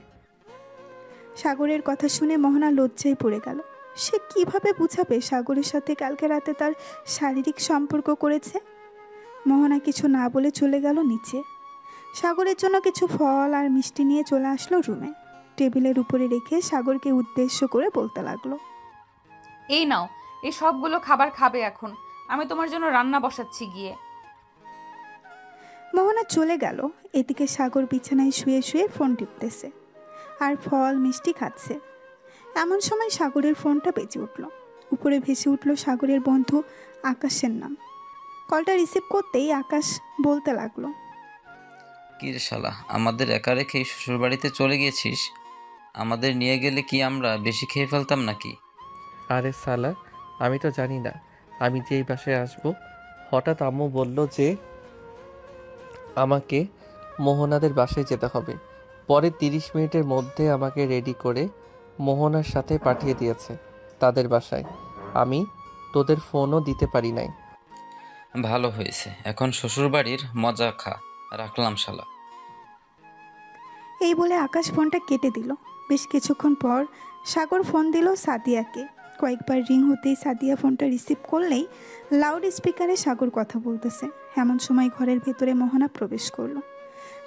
S2: সাগরের কথা শুনে মোহনা লজ্জায় পড়ে গেল। সে কিভাবে বুঝাবে সাগরের সাথে কালকে রাতে তার শারীরিক সম্পর্ক করেছে। মোহনা কিছু না বলে চলে গেল নিচে। সাগরের জন্য কিছু ফল আর মিষ্টি নিয়ে চলে আসলো রুমে। টেবিলের উপরে রেখে সাগরকে উদ্দেশ্য করে বলতে লাগলো,
S3: এই নাও, এই সবগুলো খাবার খাবে এখন। আমি তোমার জন্য রান্না বসাচ্ছি গিয়ে।
S2: মোহনা চলে গেল। এদিকে সাগর বিছানায় শুয়ে শুয়ে ফোন টিপতেছে আর ফল মিষ্টি খাচ্ছে। এমন সময় সাগরের ফোনটা বেজে উঠল। উপরে ভেসে উঠল সাগরের বন্ধু আকাশের নাম। কলটা রিসিভ করতেই আকাশ বলতে লাগলো,
S6: কি রে শালা, আমাদের একা রেখে শ্বশুরবাড়িতে চলে গিয়েছিস? আমাদের নিয়ে গেলে কি আমরা বেশি খেয়ে ফেলতাম নাকি?
S1: আরে সালা, আমি তো জানি না আমি যে এই বাসায় আসবো। হঠাৎ আম্মু বলল যে আমাকে মোহনাদের বাসায় যেতে হবে। পরে 30 মিনিটের মধ্যে আমাকে রেডি করে মোহনার সাথে পাঠিয়ে দিয়েছে তাদের বাসায়। আমি তোদের ফোনও দিতে পারি নাই।
S6: ভালো হয়েছে, এখন শ্বশুরবাড়ির মজা খা। রাখলাম শালা।
S2: এই বলে আকাশ ফোনটা কেটে দিল। বেশ কিছুক্ষণ পর সাগর ফোন দিল সাদিয়াকে। কয়েকবার রিং হতেই সাদিয়া ফোনটা রিসিভ করলেই লাউড স্পিকারে সাগর কথা বলতেছে। এমন সময় ঘরের ভেতরে মোহনা প্রবেশ করলো।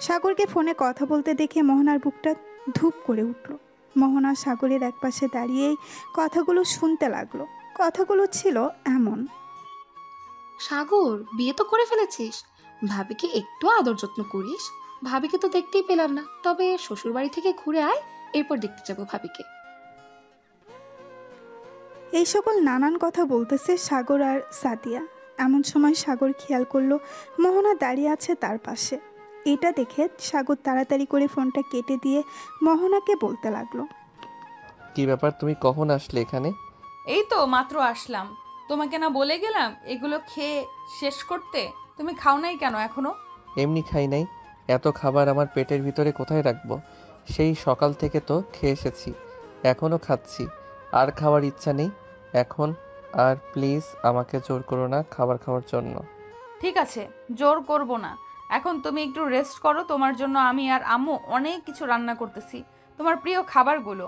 S2: সাগরকে ফোনে কথা বলতে দেখে মোহনার বুকটা ধূপ করে উঠল। মোহনা সাগরের একপাশে দাঁড়িয়েই কথাগুলো শুনতে লাগলো। কথাগুলো ছিল এমন,
S8: সাগর, বিয়ে তো করে ফেলেছিস, ভাবিকে একটু আদর যত্ন করিস। ভাবিকে তো দেখতেই পেলাম না, তবে শ্বশুরবাড়ি থেকে ঘুরে আয়, এরপর দেখতে যাবো ভাবিকে।
S2: এই সকল নানান কথা বলতেছে সাগর আর সাদিয়া। এমন সময় সাগর খেয়াল করলো মোহনা দাঁড়িয়ে আছে তার পাশে। এটা দেখে সাগর তাড়াতাড়ি করে ফোনটা কেটে দিয়ে মোহনাকে বলতে লাগলো,
S1: কি ব্যাপার, তুমি কখন আসলে এখানে?
S3: এই তো মাত্র আসলাম। তোমাকে না বলে গেলাম এগুলো খেয়ে শেষ করতে? তুমি খাও নাই কেন এখনো?
S1: এমনি খাই নাই, এত খাবার আমার পেটের ভিতরে কোথায় রাখবো? সেই সকাল থেকে তো খেয়ে এসেছি, এখনও খাচ্ছি। আর খাওয়ার ইচ্ছা নেই এখন। আর প্লিজ আমাকে জোর করো না খাবার খাওয়ার জন্য।
S3: ঠিক আছে, জোর করব না। এখন তুমি একটু রেস্ট করো। তোমার জন্য আমি আর আম্মু অনেক কিছু রান্না করতেছি, তোমার প্রিয় খাবারগুলো।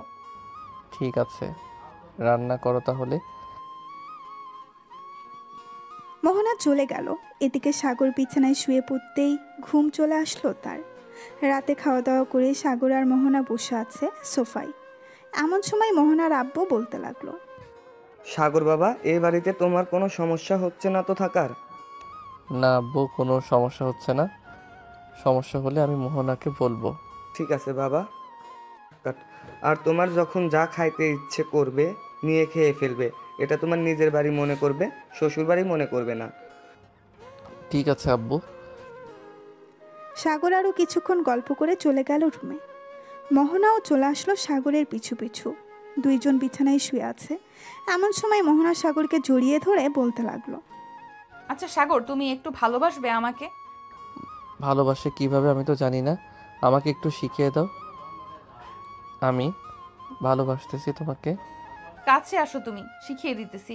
S1: ঠিক আছে, রান্না করো তাহলে।
S2: মোহনা চলে গেল। এদিকে সাগর বিছানায় শুয়ে পড়তেই ঘুম চলে আসলো তার। রাতে খাওয়া দাওয়া করে সাগর আর মোহনা বসে আছে সোফায়। এমন সময় মোহনার আব্বু বলতে লাগলো,
S11: সাগর বাবা, এই বাড়িতে তোমার কোনো সমস্যা হচ্ছে না তো থাকার?
S1: না আব্বু, কোনো সমস্যা হচ্ছে না। সমস্যা হলে আমি মোহনাকে বলবো।
S11: ঠিক আছে বাবা। আর তোমার যখন যা খাইতে ইচ্ছে করবে নিয়ে খেয়ে ফেলবে। এটা তোমার নিজের বাড়ি মনে করবে, শ্বশুর বাড়ি মনে করবে না।
S1: ঠিক আছে আব্বু।
S2: সাগর আরও কিছুক্ষণ গল্প করে চলে গেল রুমে। মোহনাও চলে আসলো সাগরের পিছু পিছু। দুইজন বিছানায় শুয়ে আছে। এমন সময় মোহনা সাগরকে জড়িয়ে ধরে বলতে লাগলো,
S3: আচ্ছা সাগর, তুমি একটু ভালোবাসবে আমাকে?
S1: ভালোবাসে কিভাবে আমি তো জানি না, আমাকে একটু শিখিয়ে দাও। আমি ভালোবাসতেছি তোমাকে।
S3: কাছে আসো, তুমি শিখিয়ে দিতেছি।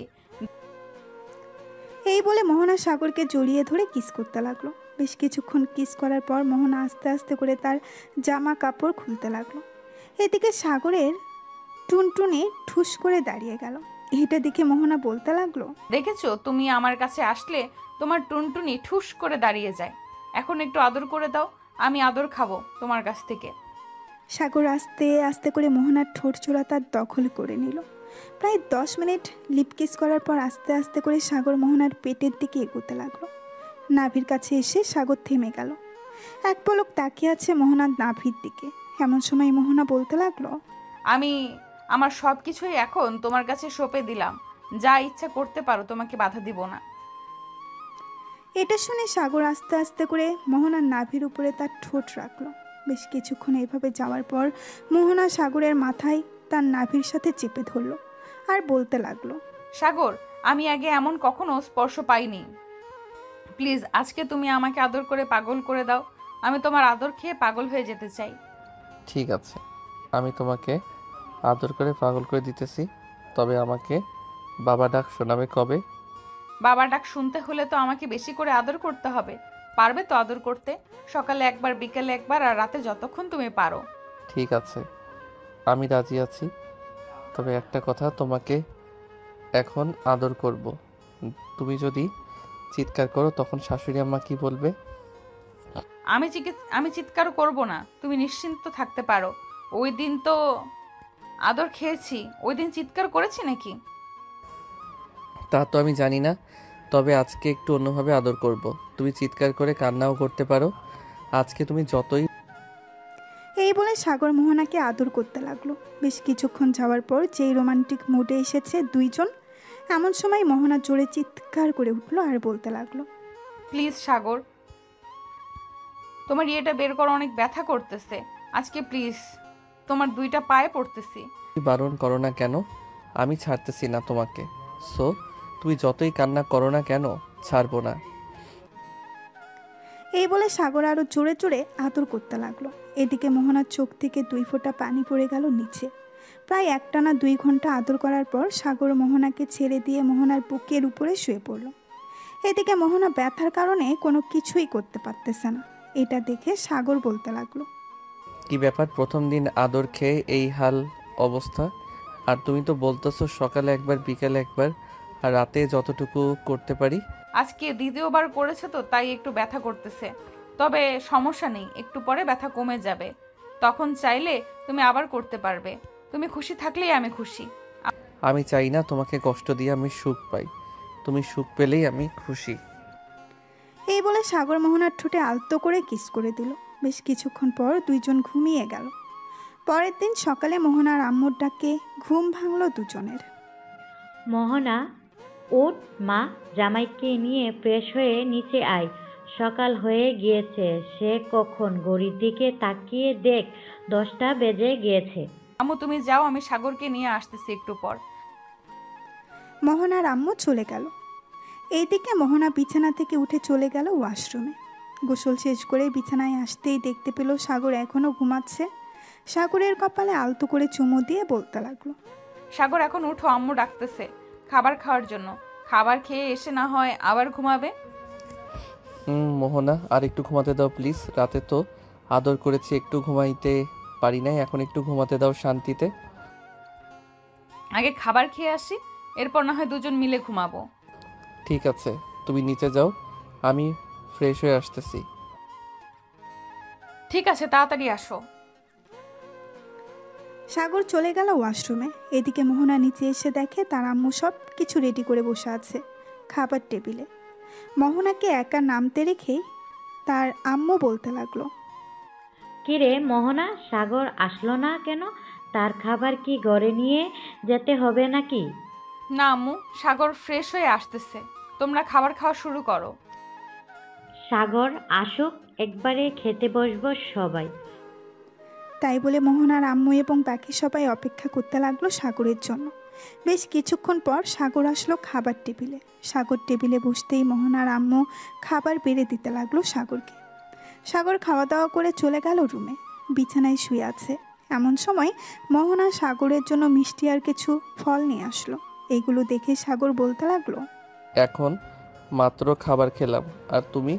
S2: এই বলে মোহনা সাগরকে জড়িয়ে ধরে কিস করতে লাগলো। বেশ কিছুক্ষণ কিস করার পর মোহনা আস্তে আস্তে করে তার জামা কাপড় খুলতে লাগলো। এদিকে সাগরের টুনটুনি ঠুস করে দাঁড়িয়ে গেল। এটা দেখে মোহনা বলতে লাগলো,
S3: দেখেছো, তুমি আমার কাছে আসলে তোমার টুনটুনি ঠুস করে দাঁড়িয়ে যায়। এখন একটু আদর করে দাও, আমি আদর খাবো তোমার কাছ থেকে।
S2: সাগর আস্তে আস্তে করে মোহনার ঠোঁট চোরা তার দখল করে নিল। প্রায় 10 মিনিট লিপ কিস করার পর আস্তে আস্তে করে সাগর মোহনার পেটের দিকে এগোতে লাগলো। নাভির কাছে এসে সাগর থেমে গেল। এক পলক তাকিয়ে আছে মোহনার নাভির দিকে। এমন সময় মোহনা বলতে লাগলো,
S3: আমি আমার সব কিছুই এখন তোমার কাছে সঁপে দিলাম। যা ইচ্ছা করতে পারো, তোমাকে বাধা দিব না।
S2: এটা শুনে সাগর আস্তে আস্তে করে মোহনার নাভির উপরে তার ঠোঁট রাখলো। বেশ কিছুক্ষণ এভাবে যাওয়ার পর মোহনা সাগরের মাথায় তার নাভির সাথে চেপে ধরলো আর বলতে লাগলো,
S3: সাগর, আমি আগে এমন কখনো স্পর্শ পাইনি। প্লিজ আজকে তুমি আমাকে আদর করে পাগল করে দাও। আমি তোমার আদর খেয়ে পাগল হয়ে যেতে চাই।
S1: ঠিক আছে, আমি তোমাকে আদর করে পাগল করে দিতেছি। তবে আমাকে বাবা ডাক শোনাবে কবে?
S3: বাবা ডাক শুনতে হলে তো আমাকে বেশি করে আদর করতে হবে। পারবে তো আদর করতে? সকালে একবার, বিকেলে একবার, আর রাতে যতক্ষণ তুমি পারো।
S1: ঠিক আছে, আমি রাজি আছি। তবে একটা কথা, তোমাকে এখন আদর করব। তুমি যদি চিৎকার করো তখন শাশুড়ি আম্মা কি বলবে?
S3: আমি চিৎকার করব না, তুমি নিশ্চিন্ত থাকতে পারো। ওই দিন তো আদর খেয়েছি, ওই দিন চিৎকার করেছি নাকি?
S1: তা তো আমি জানি না, তবে আজকে একটু অন্যভাবে আদর করব। তুমি চিৎকার করে কান্নাও করতে পারো। আজকে তুমি যতই।
S2: এই বলে সাগর মোহনাকে আদর করতে লাগলো। বেশ কিছুক্ষণ যাওয়ার পর যেই রোমান্টিক মুডে এসেছে দুইজন, এমন সময় মোহনা জোরে চিৎকার করে উঠলো আর বলতে লাগলো,
S3: প্লিজ সাগর, তোমার ইয়েটা বের করো, অনেক ব্যথা করতেছে আজকে, প্লিজ তোমার দুইটা পায়ে পড়তেছি।
S1: বারণ করো না কেন? আমি ছাড়তেছি না তোমাকে। সো তুমি যতই কান্না করো না কেন, ছাড়বো না।
S2: এই বলে সাগর আরো জোরে জোরে আদর করতে লাগলো। এদিকে মোহনার চোখ থেকে 2 ফোঁটা পানি পড়ে গেল নিচে। প্রায় একটানা 2 ঘন্টা আদর করার পর সাগর মোহনাকে ছেড়ে দিয়ে মোহনার বুকের উপরে শুয়ে পড়ল। এদিকে মোহনা ব্যথার কারণে কোনো কিছুই করতে পারতেছে না। এটা দেখে সাগর বলতে লাগলো,
S1: কি ব্যাপার, প্রথম দিন আদর খেয়ে এই হাল অবস্থা? আর তুমি তো বলতেছো সকালে একবার বিকালে একবার, আর রাতে যতটুকু করতে পারি।
S3: আজকে দ্বিতীয়বার করেছে তো তাই একটু ব্যথা করতেছে, তবে সমস্যা নেই, একটু পরে ব্যথা কমে যাবে, তখন চাইলে তুমি আবার করতে পারবে। তুমি খুশি থাকলেই আমি খুশি।
S1: আমি চাই না তোমাকে কষ্ট দিয়ে আমি সুখ পাই, তুমি সুখ পেলেই আমি খুশি।
S2: এই বলে সাগর মোহনার ঠোঁটে আলতো করে কিস করে দিল। বেশ কিছুক্ষণ পর দুইজন ঘুমিয়ে গেল। পরের দিন সকালে মোহনার আম্মুর ডাকে ঘুম ভাঙলো দুজনের।
S10: মোহনা, উঠ মা, জামাইকে নিয়ে ফ্রেশ হয়ে নিচে আয়। সকাল হয়ে গিয়েছে, সে কখন ঘড়ির দিকে তাকিয়ে দেখ 10টা বেজে গিয়েছে।
S3: আম্মু তুমি যাও, আমি সাগরকে নিয়ে আসতেছি একটু পর।
S2: মোহনার আম্মু চলে গেল। এইদিকে মোহনা বিছানা থেকে উঠে চলে গেল ওয়াশরুমে। গোসল শেষ করে বিছানায় আসতেই দেখতে পেল সাগর এখনও ঘুমাচ্ছে। সাগরের কপালে আলতো করে চুমু দিয়ে বলতে লাগলো,
S3: সাগর এখন উঠো, আম্মু ডাকতেছে খাবার খাওয়ার জন্য, খাবার খেয়ে এসে না হয় আবার ঘুমাবে।
S1: মোহনা, আর একটু ঘুমাতে দাও প্লিজ। রাতে তো আদর করেছি, একটু ঘুমাইতে পারি নাই, এখন একটু ঘুমাতে দাও শান্তিতে।
S3: আগে খাবার খেয়ে আসি, এরপর না হয় দুজন মিলে ঘুমাবো।
S1: ঠিক আছে, তুমি নিচে যাও, আমি ফ্রেশ হয়ে আসতেছি।
S3: ঠিক আছে, তাড়াতাড়ি আসো।
S2: সাগর চলে গেল ওয়াশরুমে। এদিকে মোহনা নিচে এসে দেখে তার আম্মু সব কিছু রেডি করে বসে আছে খাবার টেবিলে। মোহনাকে একা নামতে রেখেই তার আম্মু বলতে লাগলো,
S10: কিরে মোহনা, সাগর আসলো না কেন? তার খাবার কি ঘরে নিয়ে যেতে হবে নাকি?
S3: না আম্মু, সাগর ফ্রেশ হয়ে আসতেছে, তোমরা খাবার খাওয়া শুরু করো।
S10: সাগর আসুক, একবারে খেতে বসবো সবাই।
S2: তাই বলে মোহনার আম্মু এবং বাকি সবাই অপেক্ষা করতে লাগলো সাগরের জন্য। বেশ কিছুক্ষণ পর সাগর আসলো খাবার টেবিলে। সাগর টেবিলে বসতেই মোহনার আম্মু খাবার বেড়ে দিতে লাগলো সাগরকে। সাগর খাওয়া দাওয়া করে চলে গেল রুমে, বিছানায় শুয়ে আছে। এমন সময় মোহনা সাগরের জন্য মিষ্টি আর কিছু ফল নিয়ে আসলো। এগুলো দেখে সাগর বলতে লাগলো,
S1: এখন মাত্র খাবার খেলাম, আর তুমি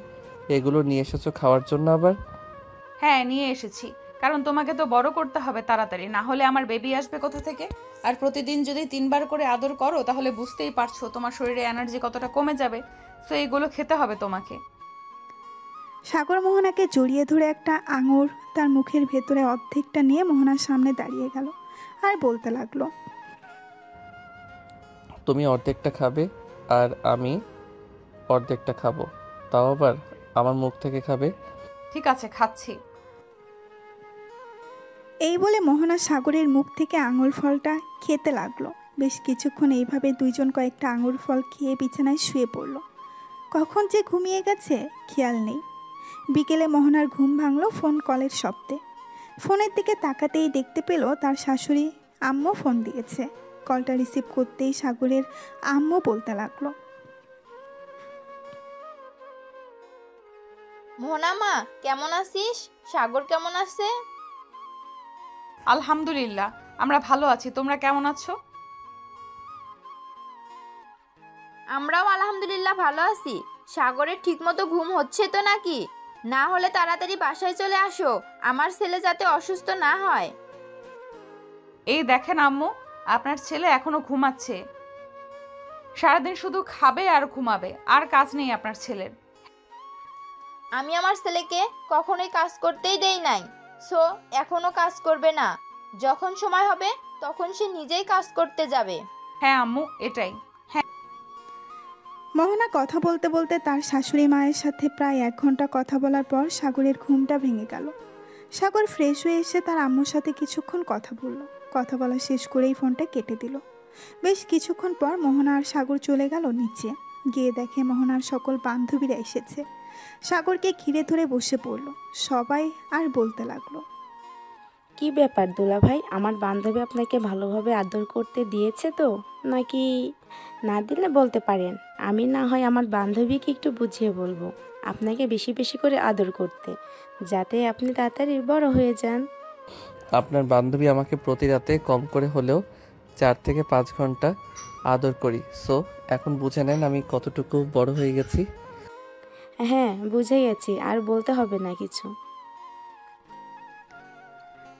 S1: এগুলো নিয়ে এসেছো খাওয়ার জন্য আবার?
S3: হ্যাঁ নিয়ে এসেছি, কারণ তোমাকে তো বড় করতে হবে তাড়াতাড়ি, না হলে আমার বেবি আসবে কোথা থেকে। আর প্রতিদিন যদি 3বার করে আদর করো তাহলে বুঝতেই পারছো তোমার শরীরে এনার্জি কতটা কমে যাবে। তো এইগুলো খেতে হবে তোমাকে।
S2: সাগর মোহনাকে জড়িয়ে ধরে একটা আঙুর তার মুখের ভেতরে অর্ধেকটা নিয়ে মোহনার সামনে দাঁড়িয়ে গেল আর বলতে লাগলো,
S1: তুমি অর্ধেকটা খাবে আর আমি অর্ধেকটা খাবো, তাও আবার আমার মুখ থেকে খাবে।
S3: ঠিক আছে, খাচ্ছি।
S2: এই বলে মোহনা সাগরের মুখ থেকে আঙুর ফলটা খেতে লাগলো। বেশ কিছুক্ষণ এইভাবে দুইজন কয়েকটা আঙুর ফল খেয়ে বিছানায় শুয়ে পড়ল। কখন যে ঘুমিয়ে গেছে খেয়াল নেই। বিকেলে মোহনার ঘুম ভাঙলো ফোন কলের শব্দে। ফোনের দিকে তাকাতেই দেখতে পেল তার শাশুড়ি আম্মু ফোন দিয়েছে। কলটা রিসিভ করতেই সাগরের আম্মু বলতে লাগলো,
S7: মোহনা মা, কেমন আছিস? সাগর কেমন আছে?
S3: আলহামদুলিল্লাহ, আমরা ভালো আছি, তোমরা কেমন আছো?
S7: আমরাও আলহামদুলিল্লাহ ভালো আছি। সাগরের ঠিকমতো ঘুম হচ্ছে তো নাকি? না হলে তাড়াতাড়ি বাসায় চলে আসো, আমার ছেলে যাতে অসুস্থ না হয়।
S3: এই দেখেন আম্মু, আপনার ছেলে এখনো ঘুমাচ্ছে। সারাদিন শুধু খাবে আর ঘুমাবে, আর কাজ নেই আপনার ছেলের।
S7: আমি আমার ছেলেকে কখনোই কাজ করতেই দেই নাই, সো এখনো কাজ করবে না। যখন সময় হবে তখন সে নিজেই কাজ করতে যাবে।
S3: হ্যাঁ আম্মু, এটাই।
S2: মোহনা কথা বলতে বলতে তার শাশুড়ি মায়ের সাথে প্রায় 1 ঘন্টা কথা বলার পর সাগরের ঘুমটা ভেঙে গেল। সাগর ফ্রেশ হয়ে এসে তার আম্মুর সাথে কিছুক্ষণ কথা বলল। কথা বলা শেষ করেই ফোনটা কেটে দিল। বেশ কিছুক্ষণ পর মোহনা আর সাগর চলে গেল নিচে। গিয়ে দেখে মোহনার সকল বান্ধবীরা এসেছে। সাগরকে ঘিরে ধরে বসে পড়ল। সবাই আর বলতে লাগলো,
S12: কি ব্যাপার দুলাভাই, আমার বান্ধবী আপনাকে ভালোভাবে আদর করতে দিয়েছে তো, নাকি? না দিলে বলতে পারেন, আমি না হয় আমার বান্ধবীকে একটু বুঝিয়ে বলবো আপনাকে বেশি বেশি করে আদর করতে, যাতে আপনি তাড়াতাড়ি বড় হয়ে যান।
S1: আপনার বান্ধবী আমাকে প্রতি রাতে কম করে হলেও 4 থেকে 5 ঘন্টা আদর করি। সো এখন বুঝে নেন আমি কতটুকু বড় হয়ে গেছি।
S12: হ্যাঁ, বুঝে গেছি, আর বলতে হবে না কিছু।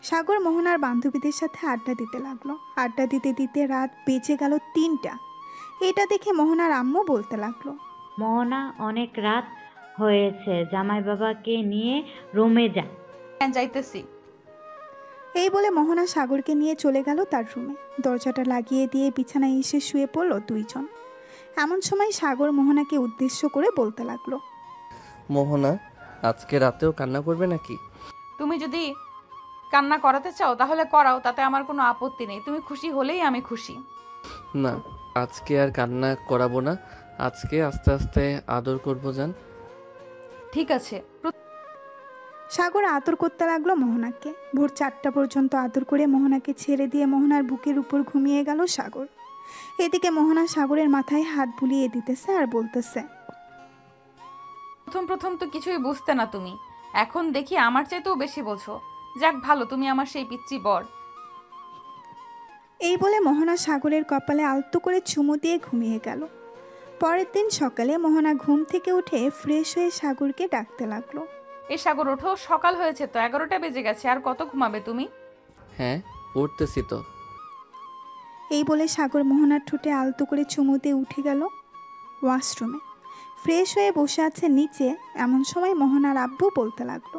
S2: সাগর মোহনার বান্ধবীদের সাথে আড্ডা দিতে লাগলো। আড্ডা দিতে দিতে রাত বেজে গেল 3টা। এটা দেখে মোহনার আম্মু বলতে লাগলো,
S10: মোহনা, অনেক রাত হয়েছে, জামাই বাবাকে নিয়ে রুমে যা।
S3: হ্যাঁ, যাইতেছি।
S2: এই বলে মোহনা সাগরকে নিয়ে চলে গেল তার রুমে। দরজাটা লাগিয়ে দিয়ে বিছানায় এসে শুয়ে পড়ল দুইজন। এমন সময় সাগর মোহনাকে উদ্দেশ্য করে বলতে লাগলো,
S1: মোহনা, আজকে রাতেও কান্না করবে নাকি?
S3: তুমি যদি কান্না করাতে চাও তাহলে করাও, তাতে আমার কোনো আপত্তি নেই। তুমি খুশি হলেই আমি খুশি।
S1: না, আজকে আর কান্না করাবো না। আজকে আস্তে আস্তে আদর করবো জান।
S3: ঠিক আছে।
S2: সাগর আদর করতে লাগলো মোহনাকে। ভোর 4টা পর্যন্ত আদর করে মোহনাকে ছেড়ে দিয়ে মোহনার বুকের উপর ঘুমিয়ে গেল সাগর। এদিকে মোহনা সাগরের মাথায় হাত বুলিয়ে দিতেছে আর বলতেছে,
S3: প্রথম প্রথম তো কিছুই বুঝতে না তুমি, এখন দেখি আমার চাইতেও বেশি বোঝো। যাক ভালো, তুমি আমার সেই পিচ্চি বর।
S2: এই বলে মোহনা সাগরের কপালে আলতো করে চুমু দিয়ে ঘুমিয়ে গেল। পরের দিন সকালে মোহনা ঘুম থেকে উঠে ফ্রেশ হয়ে সাগরকে ডাকতে লাগলো,
S3: এই সাগর ওঠো, সকাল হয়েছে তো, 11টা বেজে গেছে, আর কত ঘুমাবে তুমি?
S1: হ্যাঁ, উঠতেছি তো।
S2: এই বলে সাগর মোহনার ঠোঁটে আলতো করে চুমু দিয়ে উঠে গেল ওয়াশরুমে। ফ্রেশ হয়ে বসে আছে নিচে। এমন সময় মোহনার আব্বু বলতে লাগলো,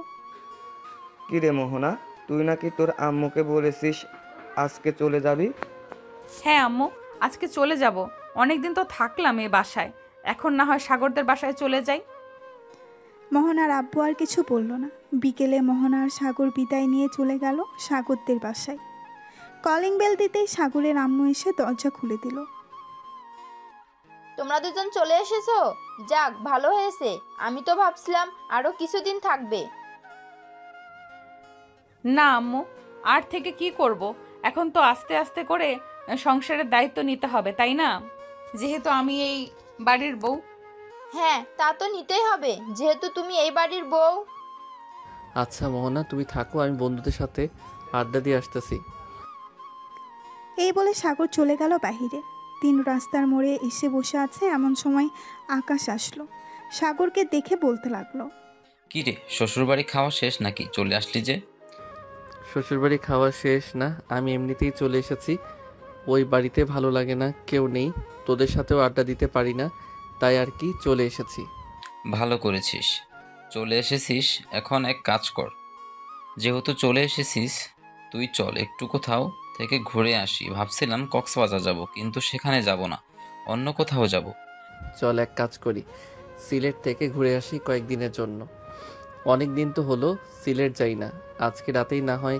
S11: কি রে মোহনা, তুই নাকি তোর আম্মুকে বলেছিস আজকে চলে যাবি?
S3: হ্যাঁ আম্মু, আজকে চলে যাব। অনেকদিন তো থাকলাম এই বাসায়, এখন না হয় সাগরদের বাসায় চলে যাই।
S2: মোহনার আব্বু আর কিছু বলল না। বিকেলে মোহনা আর সাগর বিদায় নিয়ে চলে গেল সাগরদের বাসায়। কলিং বেল দিতেই সাগরের আম্মু এসে দরজা খুলে দিল।
S7: তোমরা দুজন চলে এসেছো? যাক, ভালো হয়েছে। আমি তো ভাবছিলাম আরো কিছুদিন থাকবে।
S3: না আম্মু, আর থেকে কি করব? এখন তো আস্তে আস্তে করে সংসারের দায়িত্ব নিতে হবে, তাই না? যেহেতু আমি এই বাড়ির বউ।
S7: হ্যাঁ, তা তো নিতেই হবে, যেহেতু তুমি এই বাড়ির বউ।
S1: আচ্ছা মোহনা, তুমি থাকো, আমি বন্ধুদের সাথে আড্ডা দিয়ে আসতেছি।
S2: এই বলে সাগর চলে গেল বাহিরে। 3 রাস্তার মোড়ে এসে বসে আছে। এমন সময় আকাশ আসলো। সাগরকে দেখে বলতে লাগলো,
S6: কি রে, শ্বশুরবাড়ি খাওয়া শেষ নাকি? চলে আসলি যে?
S1: শ্বশুরবাড়ি খাওয়া শেষ না, আমি এমনিতেই চলে এসেছি। ওই বাড়িতে ভালো লাগে না, কেউ নেই, তোদের সাথেও আড্ডা দিতে পারি না, তাই আর কি চলে এসেছি।
S6: ভালো করেছিস, চলে এসেছিস। এখন এক কাজ কর, যেহেতু চলে এসেছিস তুই চল একটু কোথাও থেকে ঘুরে আসি। ভাবছিলাম কক্সবাজার যাব, কিন্তু সেখানে যাব না, অন্য কোথাও যাব।
S1: চল এক কাজ করি, সিলেট থেকে ঘুরে আসি কয়েকদিনের জন্য। অনেক দিন তো হলো সিলেট যাই না, আজকে রাতেই না হয়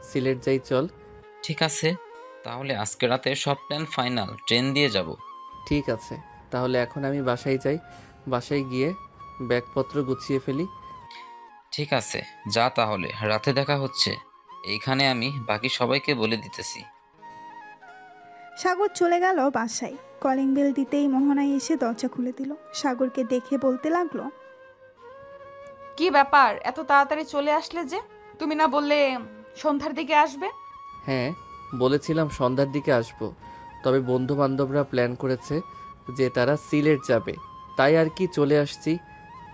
S1: সিলেট যাই, চল।
S6: ঠিক আছে, তাহলে আজকে রাতে সব প্ল্যান ফাইনাল, ট্রেন দিয়ে যাব।
S1: ঠিক আছে, তাহলে এখন আমি বাসায় যাই, বাসায় গিয়ে ব্যাগপত্র গুছিয়ে ফেলি।
S6: ঠিক আছে, যা তাহলে, রাতে দেখা হচ্ছে। এইখানে আমি বাকি সবাইকে বলে দিতেছি।
S2: সাগর চলে গেল বাসায়। কলিং বেল দিতেই মোহনাই এসে দরজা খুলে দিল। সাগরকে দেখে বলতে লাগলো,
S3: কি ব্যাপার, এত তাড়াতাড়ি চলে আসলে যে? তুমি না বললে সন্ধ্যার দিকে আসবে?
S1: হ্যাঁ, বলেছিলাম সন্ধ্যার দিকে আসব, তবে বন্ধু বান্ধবরা প্ল্যান করেছে যে তারা সিলেট যাবে, তাই আর কি চলে আসছি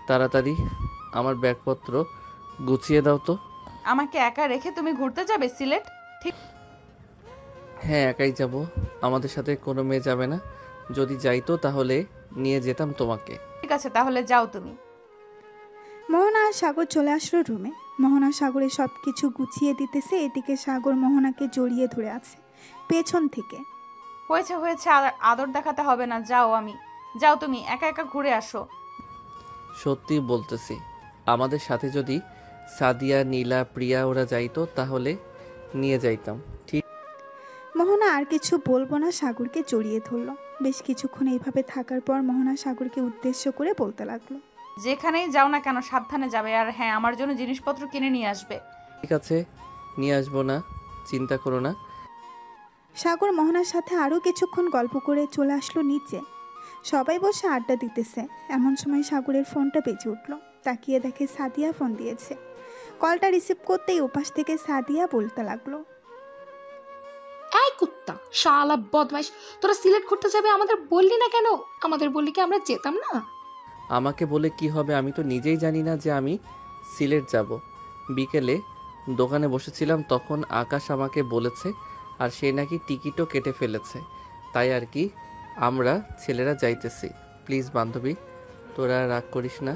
S1: তাড়াতাড়ি। আমার ব্যাগপত্র গুছিয়ে দাও তো।
S3: আমাকে একা রেখে তুমি ঘুরতে যাবে সিলেট? ঠিক।
S1: হ্যাঁ, একাই যাব, আমাদের সাথে কোনো মেয়ে যাবে না। যদি যাইতো তাহলে নিয়ে যেতাম তোমাকে।
S3: ঠিক আছে, তাহলে যাও তুমি।
S2: মোহনা আর সাগর চলে আসলো রুমে। মোহনা সাগরের সব কিছু গুছিয়ে দিতেছে। এদিকে সাগর মোহনাকে জড়িয়ে ধরে আছে পেছন থেকে।
S3: হয়েছে হয়েছে, আর আদর দেখাতে হবে না, যাও, আমি যাও তুমি একা একা ঘুরে আসো।
S1: সত্যি বলতেছি, আমাদের সাথে যদি সাদিয়া, নীলা, প্রিয়া ওরা যাইতো তাহলে নিয়ে যাইতাম। ঠিক
S2: মোহনা আর কিছু বলবো না, সাগরকে জড়িয়ে ধরলো। বেশ কিছুক্ষণ এইভাবে থাকার পর মোহনা সাগরকে উদ্দেশ্য করে বলতে লাগলো।
S3: যেখানেই যাও না কেন সাবধানে যাবে, আর হ্যাঁ, আমার জন্য জিনিসপত্র কিনে নিয়ে আসবে।
S1: আছে, নিয়ে আসবো না, চিন্তা করো না।
S2: সাগর মোহনার সাথে আরও কিছুক্ষণ গল্প করে চলে আসলো নিচে। সবাই বসে আড্ডা দিতেছে। এমন সময় সাগরের ফোনটা বেজে উঠলো। তাকিয়ে দেখে সাদিয়া ফোন দিয়েছে। কলটা রিসিভ করতেই উপাস থেকে সাদিয়া বলতে লাগলো।
S8: এই কুত্তা, শালা বদমাইশ, তোরা সিলেট ঘুরতে যাবে আমাদের বললি না কেন? আমাদের বললি কি আমরা যেতাম না?
S1: আমাকে বলে কি হবে, আমি তো নিজেই জানি না যে আমি সিলেট যাব। বিকেলে দোকানে বসেছিলাম, তখন আকাশ আমাকে বলেছে, আর সে নাকি টিকিটও কেটে ফেলেছে। তাই আর কি আমরা ছেলেরা যাইতেছি। প্লিজ বান্ধবী, তোরা রাগ করিস না।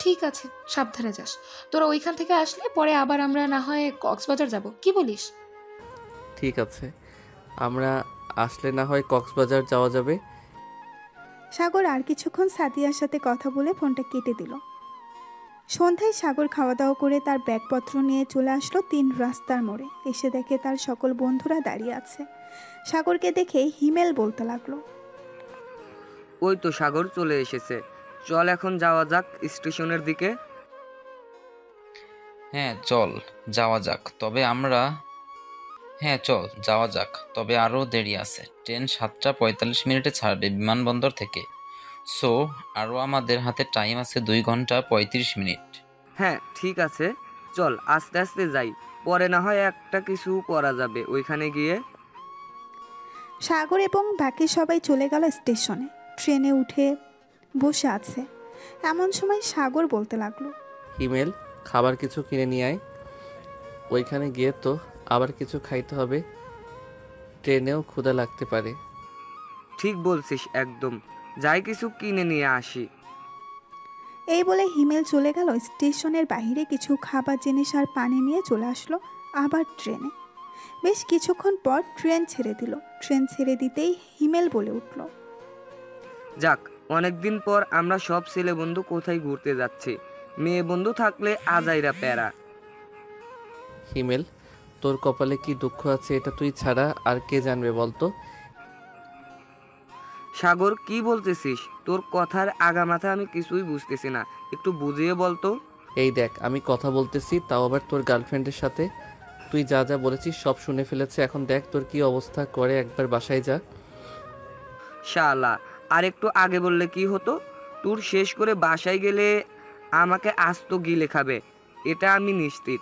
S8: ঠিক আছে, সাবধানে যাস। তোরা ওইখান থেকে আসলে পরে আবার আমরা না হয় কক্সবাজার যাব, কি বলিস?
S1: ঠিক আছে, আমরা আসলে না হয় কক্সবাজার যাওয়া যাবে।
S2: সাগর আর কিছুক্ষণ সাদিয়ার সাথে কথা বলে ফোনটা কেটে দিল। সন্ধ্যায় সাগর খাওয়া দাওয়া করে তার ব্যাগপত্র নিয়ে চলে আসলো 3 রাস্তার মোড়ে। এসে দেখে তার সকল বন্ধুরা দাঁড়িয়ে আছে। সাগরকে দেখে হিমেল বলতে লাগলো।
S11: ওই তো সাগর চলে এসেছে, চল এখন যাওয়া যাক স্টেশনের দিকে।
S6: হ্যাঁ চল যাওয়া যাক, তবে আমরা হ্যাঁ চল যাওয়া যাক, তবে আরও দেরি আছে। ট্রেন 7টা 45 ছাড়বে বিমানবন্দর থেকে। সো আরও আমাদের হাতে টাইম আছে 2 ঘন্টা 35 মিনিট।
S11: হ্যাঁ ঠিক আছে, চল আস্তে আস্তে যাই, পরে না হয় একটা কিছু করা যাবে ওইখানে গিয়ে।
S2: সাগর এবং বাকি সবাই চলে গেল স্টেশনে। ট্রেনে উঠে বসে আছে। এমন সময় সাগর বলতে লাগলো।
S1: হিমেল, খাবার কিছু কিনে নিয়ে আয়। ওইখানে গিয়ে তো আবার কিছু খাইতে হবে, ট্রেনেও ক্ষুধা লাগতে পারে।
S11: ঠিক বলছিস একদম, যাই কিছু কিনে নিয়ে আসি।
S2: এই বলে হিমেল চলে গেল স্টেশনের বাইরে। কিছু খাবার জিনিস আর পানি নিয়ে চলে আসলো আবার ট্রেনে। বেশ কিছুক্ষণ পর ট্রেন ছেড়ে দিল। ট্রেন ছেড়ে দিতেই হিমেল বলে উঠল।
S11: যাক, অনেকদিন পর আমরা সব ছেলে বন্ধু কোথায় ঘুরতে যাচ্ছি। মেয়ে বন্ধু থাকলে আজাইরা প্যারা।
S1: হিমেল, তোর কপালে কি দুঃখ আছে এটা তুই ছাড়া আর কে জানবে বলতো?
S11: সাগর কি বলতেছিস? তোর কথার আগামাথা আমি কিছুই বুঝতেছি না, একটু বুঝিয়ে বলতো।
S1: এই দেখ, আমি কথা বলতেছি, তাও আবার তোর গার্লফ্রেন্ডের সাথে। তুই যা যা বলেছিস সব শুনে ফেলেছে। এখন দেখ তোর কি অবস্থা করে, একবার বাসায় যা।
S11: শালা, আর একটু আগে বললে কি হতো? তোর শেষ করে বাসায় গেলে আমাকে আস্ত গিলে খাবে, এটা আমি নিশ্চিত।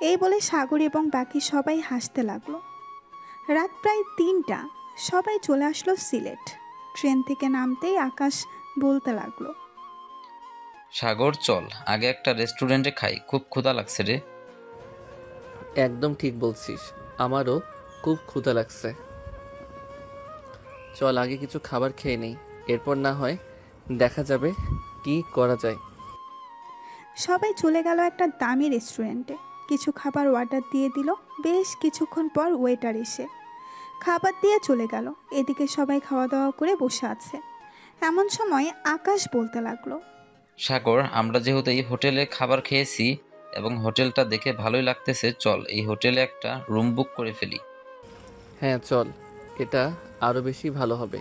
S2: এই বলে সাগর এবং বাকি সবাই হাসতে লাগলো। রাত প্রায় 3টা। সবাই চলে আসলো সিলেট। ট্রেন থেকে নামতেই আকাশ বলতে লাগলো।
S6: সাগর চল আগে একটা রেস্টুরেন্টে খাই, খুব ক্ষুধা লাগছে রে।
S1: একদম ঠিক বলছিস, আমারও খুব ক্ষুধা লাগছে। চল আগে কিছু খাবার খেয়ে নেই, এরপর না হয় দেখা যাবে কি করা যায়।
S2: সবাই চলে গেল একটা দামি রেস্টুরেন্টে। কিছু খাবার অর্ডার দিয়ে দিল। বেশ কিছুক্ষণ পর ওয়েটার এসে খাবার দিয়ে চলে গেল। এদিকে সবাই খাওয়া দাওয়া করে বসে আছে। এমন সময় আকাশ বলতে লাগলো।
S6: সাগর, আমরা যেহেতু এই হোটেলে খাবার খেয়েছি এবং হোটেলটা দেখে ভালোই লাগতেছে, চল এই হোটেলে একটা রুম বুক করে ফেলি।
S1: হ্যাঁ চল, এটা আরও বেশি ভালো হবে।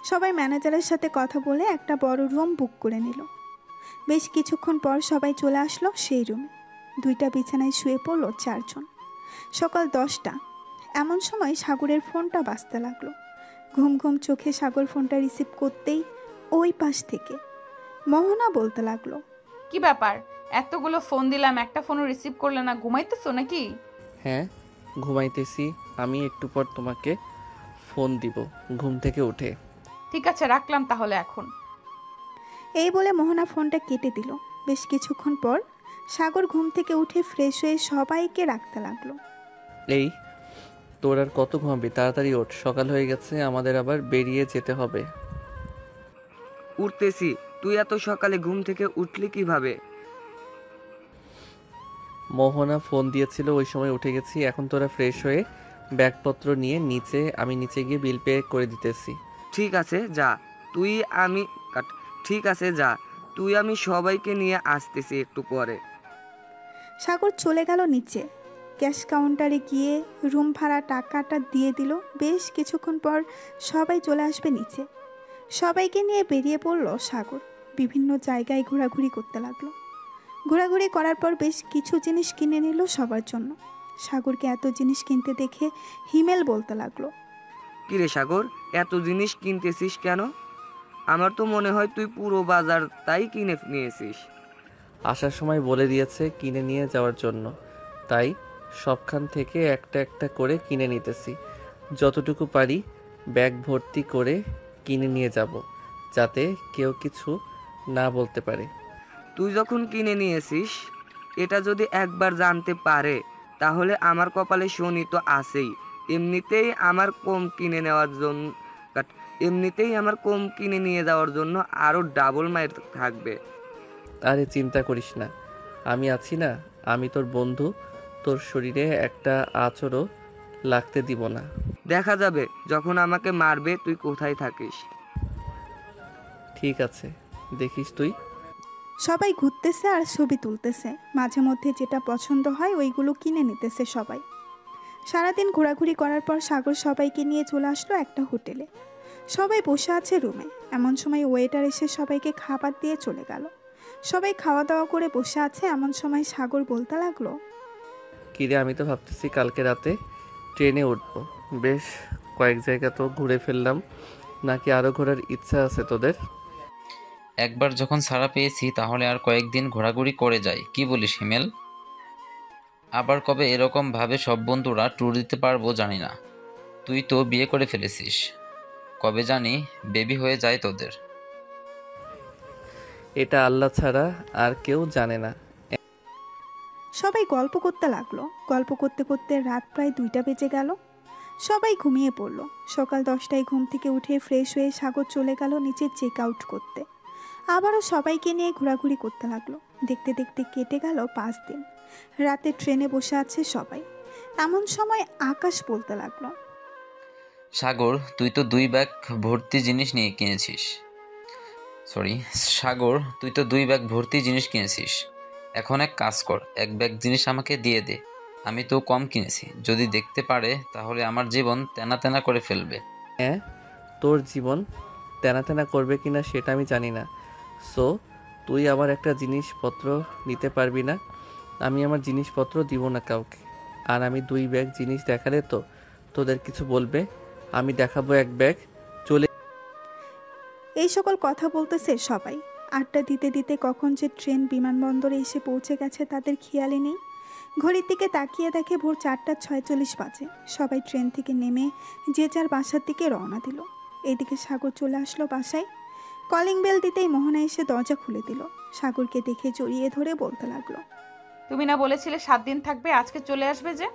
S2: সবাই ম্যানেজারের সাথে কথা বলে একটা বড় রুম বুক করে নিল। বেশ কিছুক্ষণ পর সবাই চলে আসলো সেই রুমে। 2টা বিছানায় শুয়ে পড়লো 4 জন। সকাল 10টা। এমন সময় সাগরের ফোনটা বাজতে লাগলো। ঘুম ঘুম চোখে সাগর ফোনটা রিসিভ করতেই ওই পাশ থেকে মোহনা বলতে লাগলো।
S3: কি ব্যাপার, এতগুলো ফোন দিলাম, একটা ফোনও রিসিভ করলে না? ঘুমাইতেছো নাকি?
S1: হ্যাঁ ঘুমাইতেছি, আমি একটু পর তোমাকে ফোন দিব ঘুম থেকে উঠে।
S3: ঠিক আছে, রাখলাম তাহলে এখন।
S2: এই বলে মোহনা ফোনটা কেটে দিল। বেশ কিছুক্ষণ পর সাগর ঘুম থেকে উঠে ফ্রেশ হয়ে সবাইকে রাখতে লাগলো।
S1: এই তোর আর কত ঘুমাবি, তাড়াতাড়ি ওঠ, সকাল হয়ে গেছে, আমাদের আবার বেরিয়ে যেতে হবে।
S11: উঠতেছি, তুই এত সকালে ঘুম থেকে উঠলি কিভাবে?
S1: মোহনা ফোন দিয়েছিল, ওই সময় উঠে গেছি। এখন তোরা ফ্রেশ হয়ে ব্যাগপত্র নিয়ে আমি নিচে গিয়ে বিল পে করে দিতেছি।
S11: ঠিক আছে যা, তুই আমি ঠিক আছে যা, তুই আমি সবাইকে নিয়ে আসতেছি একটু পরে।
S2: সাগর চলে গেল নিচে। ক্যাশ কাউন্টারে গিয়ে রুম ভাড়া টাকাটা দিয়ে দিল। বেশ কিছুক্ষণ পর সবাই চলে আসবে নিচে। সবাইকে নিয়ে বেরিয়ে পড়ল সাগর। বিভিন্ন জায়গায় ঘোরাঘুরি করতে লাগলো। ঘোরাঘুরি করার পর বেশ কিছু জিনিস কিনে নিল সবার জন্য। সাগরকে এত জিনিস কিনতে দেখে হিমেল বলতে লাগলো,
S11: কিরে সাগর, এত জিনিস কিনতেছিস কেন? আমার তো মনে হয় তুই পুরো বাজার তাই কিনে নিয়েছিস।
S1: আসার সময় বলে দিয়েছে কিনে নিয়ে যাওয়ার জন্য, তাই সবখান থেকে একটা একটা করে কিনে নিতেছি। যতটুকু পারি ব্যাগ ভর্তি করে কিনে নিয়ে যাব, যাতে কেউ কিছু না বলতে পারে।
S11: তুই যখন কিনে নিয়েছিস, এটা যদি একবার জানতে পারে তাহলে আমার কপালে শনি তো আছেই। এমনিতেই আমার কম কিনে নিয়ে যাওয়ার জন্য আরও ডাবল মাইর থাকবে।
S1: আরে চিন্তা করিস না, আমি আছি না, আমি তোর বন্ধু, তোর শরীরে একটা আঁচড়ও লাগতে দিব না।
S11: দেখা যাবে যখন আমাকে মারবে তুই কোথায় থাকিস।
S1: ঠিক আছে, দেখিস তুই।
S2: সবাই ঘুরতেছে আর ছবি তুলতেছে। মাঝে মধ্যে যেটা পছন্দ হয় ওইগুলো কিনে নিতেছে সবাই। সারাদিন ঘোরাঘুরি করার পর সাগর সবাইকে নিয়ে চলে আসলো একটা হোটেলে। সবাই বসে আছে রুমে। এমন সময় ওয়েটার এসে সবাইকে খাবার দিয়ে চলে গেল। সবাই খাওয়া দাওয়া করে বসে আছে। এমন সময় সাগর বলতে লাগলো,
S1: কিরে, আমি তো ভাবতেছি কালকে রাতে ট্রেনে উঠবো। বেশ কয়েক জায়গা তো ঘুরে ফেললাম, নাকি আরও ঘোরার ইচ্ছা আছে তোদের?
S6: একবার যখন ছাড়া পেয়েছি তাহলে আর কয়েকদিন ঘোরাঘুরি করে যাই, কি বলিস হিমেল? আবার কবে এরকম ভাবে সব বন্ধুরা ট্যুর দিতে পারবো জানি না। তুই তো বিয়ে করে ফেলেছিস, কবে জানি বেবি হয়ে যায় তোদের।
S1: এটা আল্লাহ ছাড়া আর কেউ জানে না।
S2: সবাই গল্প করতে লাগলো। গল্প করতে করতে রাত প্রায় 2টা বেজে গেল। সবাই ঘুমিয়ে পড়ল। সকাল 10টায় ঘুম থেকে উঠে ফ্রেশ হয়ে সাগর চলে গেল নিচে চেক আউট করতে। আবারও সবাইকে নিয়ে ঘোরাঘুরি করতে লাগলো। দেখতে দেখতে কেটে গেল 5 দিন। রাতে ট্রেনে বসে আছে সবাই। এমন সময় আকাশ বলতে লাগলো,
S6: সাগর তুই তো 2 ব্যাগ ভর্তি জিনিস কিনেছিস। এখন এক কাজ কর, 1 ব্যাগ জিনিস আমাকে দিয়ে দে। আমি তো কম কিনেছি, যদি দেখতে পারে তাহলে আমার জীবন তেনা তেনা করে ফেলবে।
S1: হ্যাঁ, তোর জীবন তেনা তেনা করবে কিনা সেটা আমি জানি না। সো তুই আমার একটা জিনিসপত্র নিতে পারবি না। আমি আমার জিনিসপত্র দিব না কাউকে। আর আমি 2 ব্যাগ জিনিস দেখালে তো তোদের কিছু বলবে? আমি দেখাবো 1 ব্যাগ। চলে
S2: এই সকল কথা বলতেছে সবাই। আড্ডা দিতে দিতে কখন যে ট্রেন বিমানবন্দরে এসে পৌঁছে গেছে তাদের খেয়ালই নেই। ঘড়ির দিকে তাকিয়ে দেখে ভোর 4:46 বাজে। সবাই ট্রেন থেকে নেমে যে যার বাসার দিকে রওনা দিল। এদিকে সাগর চলে আসলো বাসায়। কলিং বেল দিতেই মোহনা এসে দরজা খুলে দিল। সাগরকে দেখে জড়িয়ে ধরে বলতে লাগলো,
S3: তুমি না বলেছিলে 7 দিন থাকবে, আজকে চলে আসবে যে?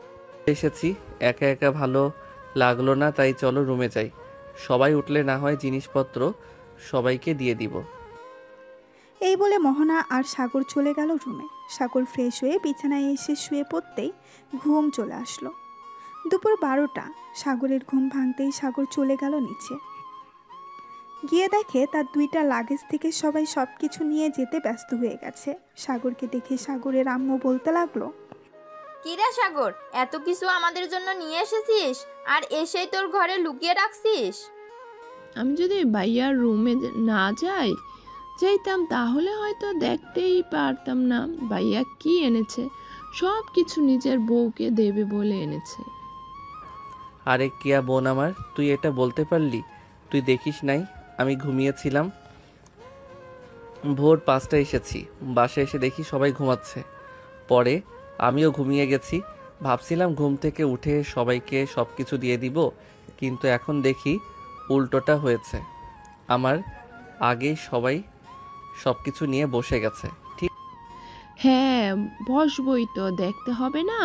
S1: এসেছি, একা একা ভালো লাগলো না, তাই চলো রুমে যাই। সবাই উঠলে না হয় জিনিসপত্র সবাইকে দিয়ে দিব।
S2: এই বলে মোহনা আর সাগর চলে গেল রুমে। সাগর ফ্রেশ হয়ে বিছানায় এসে শুয়ে পড়তেই ঘুম চলে আসলো। দুপুর 12টা। সাগরের ঘুম ভাঙতেই সাগর চলে গেল নিচে। গিয়ে দেখে তার 2টা লাগেজ থেকে সবাই সব কিছু নিয়ে যেতে ব্যস্ত হয়ে গেছে। সাগরকে দেখে সাগরের আম্মু বলতে লাগলো,
S7: কিরা সাগর, এত কিছু আমাদের জন্য নিয়ে এসেছিস আর এসেই তোর ঘরে লুকিয়ে রাখছিস?
S4: আমি যদি ভাইয়ার রুমে না যাইতাম তাহলে হয়তো দেখতেই পারতাম না ভাইয়া কি এনেছে। সব কিছু নিজের বউকে দেবে বলে এনেছে।
S1: আরে কিয়া বোন আমার, তুই এটা বলতে পারলি? তুই দেখিস নাই আমি ঘুমিয়েছিলাম। ভোর 5টায় এসেছি, বাসায় এসে দেখি সবাই ঘুমাচ্ছে। পরে আমিও ঘুমিয়ে গেছি। ভাবছিলাম ঘুম থেকে উঠে সবাইকে সব কিছু দিয়ে দিব, কিন্তু এখন দেখি উল্টোটা হয়েছে। আমার আগেই সবাই সব কিছু নিয়ে বসে গেছে। ঠিক
S4: হ্যাঁ, বসবই তো, দেখতে হবে না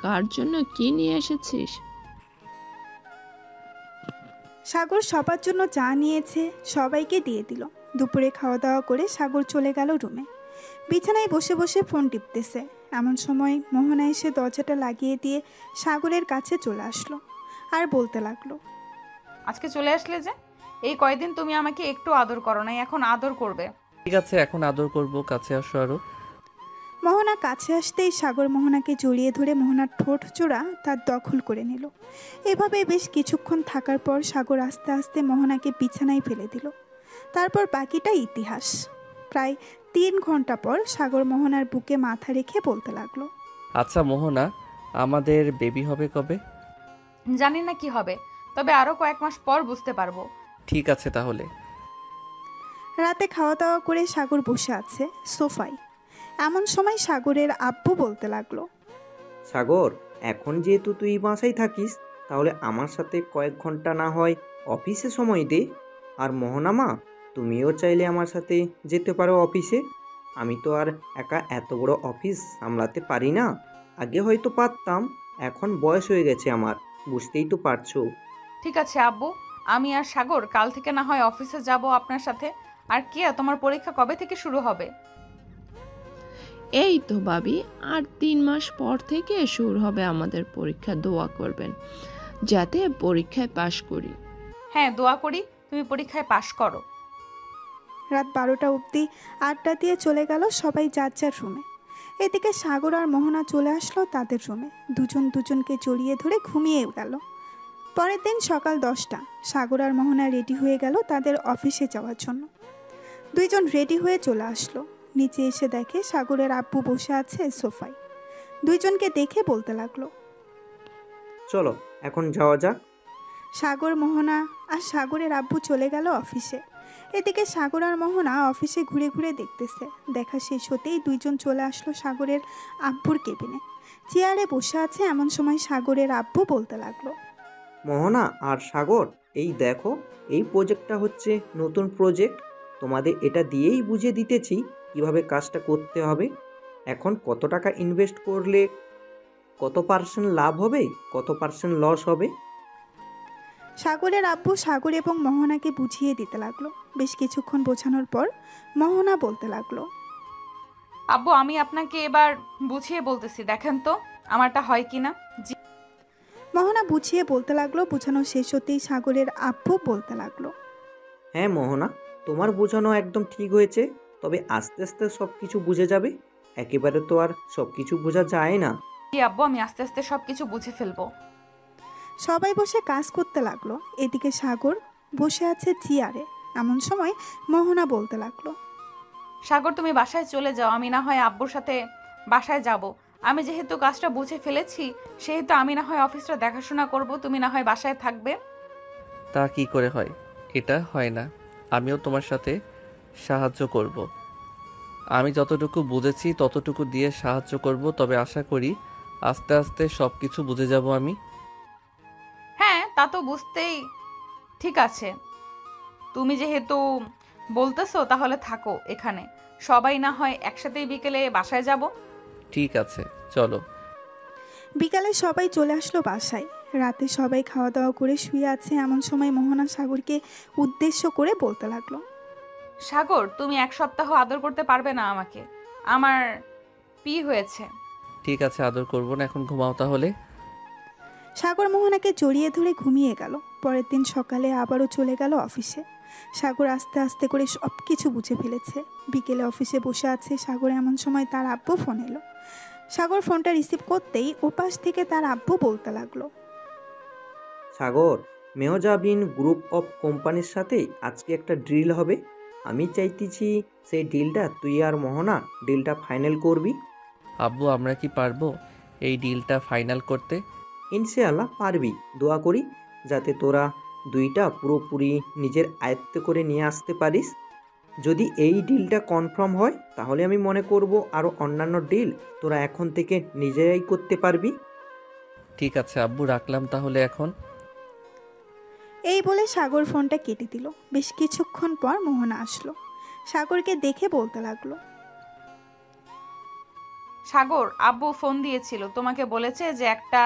S4: কার জন্য কি নিয়ে এসেছিস।
S2: সাগর সবার জন্য চা নিয়েছে, সবাইকে দিয়ে দিল। দুপুরে খাওয়া দাওয়া করে সাগর চলে গেল রুমে। বিছানায় বসে বসে ফোন টিপতেছে। এমন সময় মোহনা এসে দরজাটা লাগিয়ে দিয়ে সাগরের কাছে চলে আসলো। আর বলতে লাগলো,
S3: আজকে চলে আসলে যে? এই কয়দিন তুমি আমাকে একটু আদর করো নাই, এখন আদর করবে।
S1: ঠিক আছে, এখন আদর করব, কাছে আসো আরো।
S2: মোহনা কাছে আসতেই সাগর মোহনাকে জড়িয়ে ধরে মোহনার ঠোঁট জোড়া তার দখল করে নিল। এভাবে বেশ কিছুক্ষণ থাকার পর সাগর আস্তে আস্তে মোহনাকে বিছানায় ফেলে দিল। তারপর বাকিটা ইতিহাস। প্রায় 3 ঘন্টা পর সাগর মোহনার বুকে মাথা রেখে বলতে লাগলো,
S1: আচ্ছা মোহনা, আমাদের বেবি হবে কবে?
S3: জানি না কি হবে, তবে আরো কয়েক মাস পর বুঝতে পারবো।
S1: ঠিক আছে তাহলে।
S2: রাতে খাওয়া দাওয়া করে সাগর বসে আছে সোফায়। এমন সময় সাগরের আব্বু বলতে লাগলো,
S9: সাগর, এখন যেহেতু তুই বাসায় থাকিস, তাহলে আমার সাথে কয়েক ঘন্টা না হয় অফিসে সময় দে। আর মোহনা মা, তুমিও চাইলে আমার সাথে যেতে পারো অফিসে। আমি তো আর একা এত বড় অফিস সামলাতে পারি না। আগে হয়তো পারতাম, এখন বয়স হয়ে গেছে আমার, বুঝতেই তো পারছো।
S3: ঠিক আছে আব্বু, আমি আর সাগর কাল থেকে না হয় অফিসে যাব আপনার সাথে। আর কিয়া, তোমার পরীক্ষা কবে থেকে শুরু হবে?
S4: এই তো ভাবি, আর 3 মাস পর থেকে শুরু হবে আমাদের পরীক্ষা। দোয়া করবেন যাতে পরীক্ষায় পাশ করি।
S3: হ্যাঁ, দোয়া করি তুমি পরীক্ষায় পাশ করো।
S2: রাত 12টা অবধি আড্ডা দিয়ে চলে গেল সবাই যার যার রুমে। এদিকে সাগর আর মোহনা চলে আসলো তাদের রুমে। দুজন দুজনকে জড়িয়ে ধরে ঘুমিয়ে গেল। পরের দিন সকাল 10টা, সাগর আর মোহনা রেডি হয়ে গেল তাদের অফিসে যাওয়ার জন্য। দুইজন রেডি হয়ে চলে আসলো। নিচে এসে দেখে সাগরের আব্বু বসে আছে সোফায়। দুইজনকে দেখে বলতে লাগলো,
S9: চলো এখন যাওয়া যাক।
S2: সাগর, মোহনা আর সাগরের আব্বু চলে গেল অফিসে। এদিকে সাগর আর মোহনা অফিসে ঘুরে ঘুরে দেখতেছে। দেখা শেষ হতেই দুইজন চলে আসলো সাগরের আব্বুর কেবিনে। চেয়ারে বসে আছে এমন সময় সাগরের আব্বু বলতে লাগলো,
S9: মোহনা আর সাগর, এই দেখো, এই প্রজেক্টটা হচ্ছে নতুন প্রজেক্ট। তোমাদের এটা দিয়েই বুঝিয়ে দিতেছি কিভাবে কাজটা করতে হবে। এখন কত টাকা ইনভেস্ট করলে কত পার্সেন্ট লাভ হবে, কত পার্সেন্ট লস হবে।
S2: সাগরের আব্বু সাগর এবং মোহনাকে বুঝিয়ে দিতে লাগলো। বেশ কিছুক্ষণ বোঝানোর পর মোহনা বলতে লাগলো,
S3: আব্বু, আমি আপনাকে এবার বুঝিয়ে বলতেছি, দেখেন তো আমারটা হয় কিনা।
S2: মোহনা বুঝিয়ে বলতে লাগলো। বোঝানো শেষ হতেই সাগরের আব্বু বলতে লাগলো,
S9: হ্যাঁ মোহনা, তোমার বোঝানো একদম ঠিক হয়েছে, তবে আস্তে আস্তে সব কিছু বুঝে যাবে। একেবারে তো আর সব কিছু বোঝা যায় না।
S3: কি আব্বু, আমি আস্তে আস্তে সবকিছু বুঝে ফেলবো।
S2: সবাই বসে কাজ করতে লাগলো। এদিকে সাগর বসে আছে চেয়ারে। এমন সময় মোহনা বলতে লাগলো,
S3: সাগর, তুমি বাসায় চলে যাও, আমি না হয় আব্বুর সাথে বাসায় যাব। আমি যেহেতু কাজটা বুঝে ফেলেছি, সেহেতু আমি না হয় অফিসটা দেখাশোনা করব, তুমি না হয় বাসায় থাকবে।
S1: তা কি করে হয়? এটা হয় না। আমিও তোমার সাথে সাহায্য করব। আমি যতটুকু বুঝেছি ততটুকু দিয়ে সাহায্য করব, তবে আশা করি আস্তে আস্তে সব কিছু বুঝে যাব আমি।
S3: হ্যাঁ, তা তো বুঝতেই। ঠিক আছে, তুমি যেহেতু বলতেছো তাহলে থাকো এখানে। সবাই না হয় একসাথেই বিকেলে বাসায় যাব।
S1: ঠিক আছে, চলো।
S2: বিকালে সবাই চলে আসলো বাসায়। রাতে সবাই খাওয়া দাওয়া করে শুয়ে আছে এমন সময় মোহনা সাগরকে উদ্দেশ্য করে বলতে লাগলো,
S3: সাগর, তুমি 1 সপ্তাহ আদর করতে পারবে না আমাকে? আমার হয়েছে।
S1: ঠিক আছে, আদর করব না, এখন ঘুমাও তাহলে।
S2: সাগর মোহনাকে জড়িয়ে ধরে ঘুমিয়ে গেল। পরের দিন সকালে আবারও চলে গেল অফিসে। সাগর আস্তে আস্তে করে সব কিছু বুঝে ফেলেছে। বিকেলে অফিসে বসে আছে সাগর, এমন সময় তার আব্বু ফোন এলো। সাগর ফোনটা রিসিভ করতেই ওপাশ থেকে তার আব্বু বলতে লাগলো,
S9: সাগর, মেহজাবিন গ্রুপ অফ কোম্পানির সাথে আজকে একটা ডিল হবে। আমি চাইতেছি সেই ডিলটা তুই আর মোহনা ডিলটা ফাইনাল করবি।
S1: আব্বু, আমরা কি পারবো এই ডিলটা ফাইনাল করতে?
S9: ইনশাআল্লাহ পারবি। দোয়া করি যাতে তোরা দুইটা পুরোপুরি নিজের আয়ত্তে করে নিয়ে আসতে পারিস। যদি এই ডিলটা কনফার্ম হয়, তাহলে আমি মনে করব আরও অন্যান্য ডিল তোরা এখন থেকে নিজেরাই করতে পারবি।
S1: ঠিক আছে আব্বু, রাখলাম তাহলে এখন।
S2: এই বলে সাগর ফোনটা কেটে দিল। বেশ কিছুক্ষণ পর মোহনা আসলো। সাগরকে দেখে বলতে লাগলো,
S3: সাগর, আব্বু ফোন দিয়েছিল, তোমাকে বলেছে যে একটা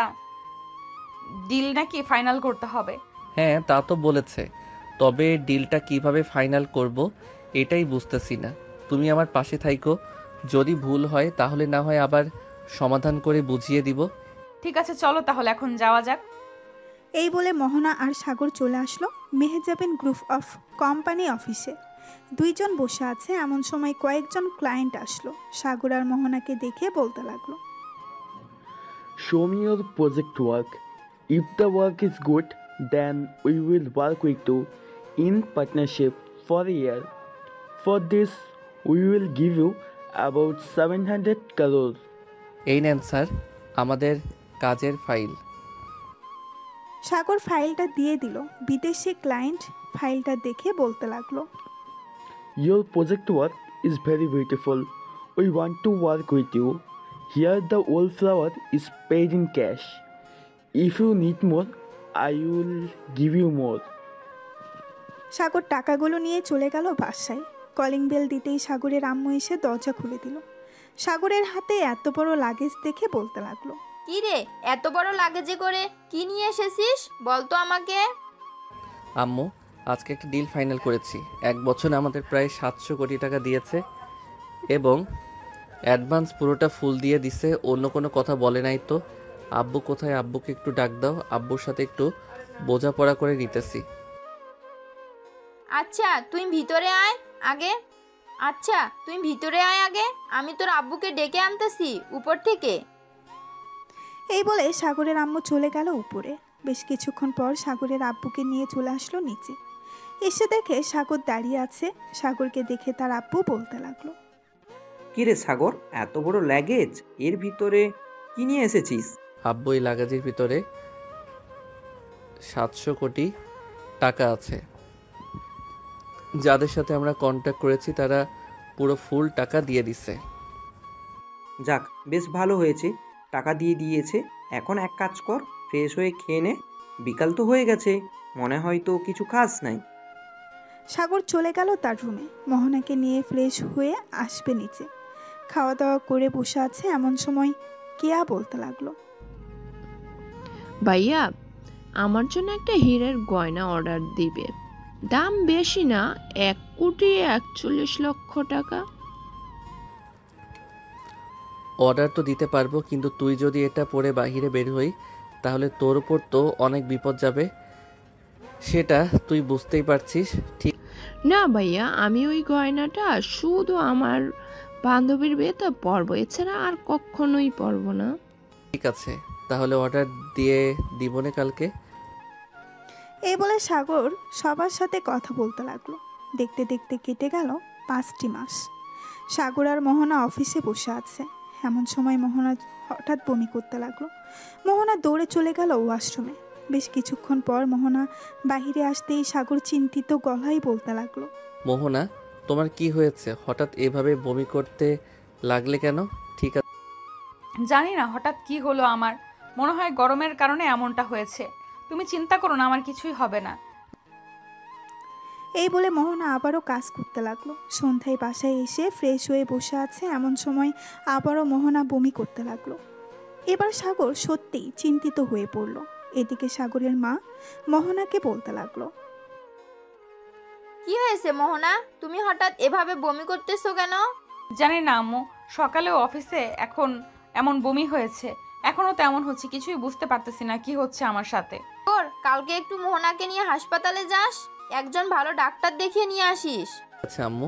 S3: ডিল নাকি ফাইনাল করতে হবে।
S1: হ্যাঁ, তা তো বলেছে, তবে ডিলটা কিভাবে ফাইনাল করব এটাই বুঝতেছি না। তুমি আমার পাশে থাইকো, যদি ভুল হয় তাহলে না হয় আবার সমাধান করে বুঝিয়ে দিব।
S3: ঠিক আছে, চলো তাহলে এখন যাওয়া যাক।
S2: এই বলে মোহনা আর সাগর চলে আসলো মেহেজাবিন গ্রুপ অফ কোম্পানি অফিসে। দুইজন বসে আছে, এমন সময় কয়েকজন ক্লায়েন্ট আসলো। সাগর আর মোহনাকে দেখে বলতে লাগলো,
S13: Show me your project work. If the work is good, then we will work with you in partnership for a year. For this, we will give you about 700 crores.
S1: এই নেন স্যার আমাদের কাজের file.
S2: সাগর ফাইলটা দিয়ে দিল। বিদেশি client ফাইলটা দেখে বলতে লাগলো,
S13: Your project work is very beautiful. We want to work with you. Here the wallflower is paid in cash. If you need more, I will give you more.
S2: সাগর টাকাগুলো নিয়ে চলে গেল বাসায়। কলিং বেল দিতেই সাগরের আম্মু এসে দরজা খুলে দিল। সাগরের হাতে এত বড় লাগেজ দেখে বলতে লাগলো,
S7: কি রে, এত বড় লাগেজে করে কি নিয়ে এসেছিস বলতো আমাকে?
S1: আম্মু আজকে একটা ডিল ফাইনাল করেছি। 1 বছরে আমাদের প্রায় 700 কোটি টাকা দিয়েছে এবং অ্যাডভান্স পুরোটা ফুল দিয়ে দিছে। অন্য কোনো কথা বলে নাই তো? আব্বু কোথায়? আব্বুকে একটু ডাক দাও, আব্বুর সাথে একটু বোঝাপড়া করে নিতেছি।
S7: আচ্ছা তুই ভিতরে আয় আগে। আমি তোর আব্বুকে ডেকে আনতেছি উপর থেকে।
S2: এই বলে সাগরের আম্মু চলে গেল উপরে। বেশ কিছুক্ষণ পর সাগরের আব্বুকে নিয়ে চলে আসলো নিচে। এসে দেখে সাগর দাঁড়িয়ে আছে। সাগরকে দেখে তার আব্বু বলতে লাগলো,
S9: কিরে সাগর, এত বড় লাগেজ, এর ভিতরে কি নিয়ে এসেছিস?
S1: আব্বু এই লাগেজের ভিতরে 700 কোটি টাকা আছে। যাদের সাথে আমরা কন্ট্যাক্ট করেছি তারা পুরো ফুল টাকা দিয়ে দিছে।
S9: যাক, বেশ ভালো হয়েছে, টাকা দিয়ে দিয়েছে। এখন এক কাজ কর, ফ্রেশ হয়ে খেয়ে নে। বিকাল তো হয়ে গেছে, মনে হয় তো কিছু খাস নাই।
S2: সাগর চলে গেল তার রুমে। মোহনাকে নিয়ে ফ্রেশ হয়ে আসবে নিচে। খাওয়া দাওয়া করে বসে আছে, এমন সময় কেয়া বলতে লাগলো,
S4: ভাইয়া আমার জন্য একটা হীরের গয়না অর্ডার দিবে। দাম বেশি না, 1,41,00,000 টাকা।
S1: অর্ডার তো দিতে পারবো, কিন্তু তুই যদি এটা পরে বাহিরে বের হই তাহলে তোর উপর তো অনেক বিপদ যাবে, সেটা তুই বুঝতেই পারছিস। ঠিক
S4: না ভাইয়া, আমি ওই গয়নাটা শুধু আমার বান্ধবীর বিয়েতে পরবো, এছাড়া আর কখনোই পরবো না।
S1: ঠিক আছে, তাহলে অর্ডার দিয়ে দিবনে কালকে।
S2: এই বলে সাগর সবার সাথে কথা বলতে লাগলো। দেখতে দেখতে কেটে গেল 5টি মাস। সাগর আর মোহনা অফিসে বসে আছে। এমন সময় মোহনা হঠাৎ বমি করতে লাগলো। মোহনা দৌড়ে চলে গেল ওয়াশরুমে। বেশ কিছুক্ষণ পর মোহনা বাহিরে আসতেই সাগর চিন্তিত গলায় বলতে লাগলো,
S1: মোহনা তোমার কি হয়েছে? হঠাৎ এভাবে বমি করতে লাগলে কেন? ঠিক আছে,
S3: জানি না হঠাৎ কি হলো আমার, মনে হয় গরমের কারণে এমনটা হয়েছে। তুমি চিন্তা করো না, আমার কিছুই হবে না।
S2: এই বলে মোহনা আবারও কাজ করতে লাগলো। সন্ধ্যায় বাসায় এসে ফ্রেশ হয়ে বসে আছে, এমন সময় আবারও মোহনা বমি করতে লাগলো। এবার সাগর সত্যিই চিন্তিত হয়ে পড়ল। এদিকে সাগরের মা মোহনাকে বলতে লাগলো,
S7: কি হয়েছে মোহনা, তুমি হঠাৎ এভাবে বমি করতেছো কেন?
S3: জানি না আম্মু, সকালেও অফিসে এখন এমন বমি হয়েছে, এখনো তেমন হচ্ছে, কিছুই বুঝতে পারতেছি না কি হচ্ছে আমার সাথে।
S7: তোর কালকে একটু মোহনাকে নিয়ে হাসপাতালে যাস, একজন ভালো ডাক্তার দেখিয়ে নিয়ে আসিস।
S1: আচ্ছা আম্মু,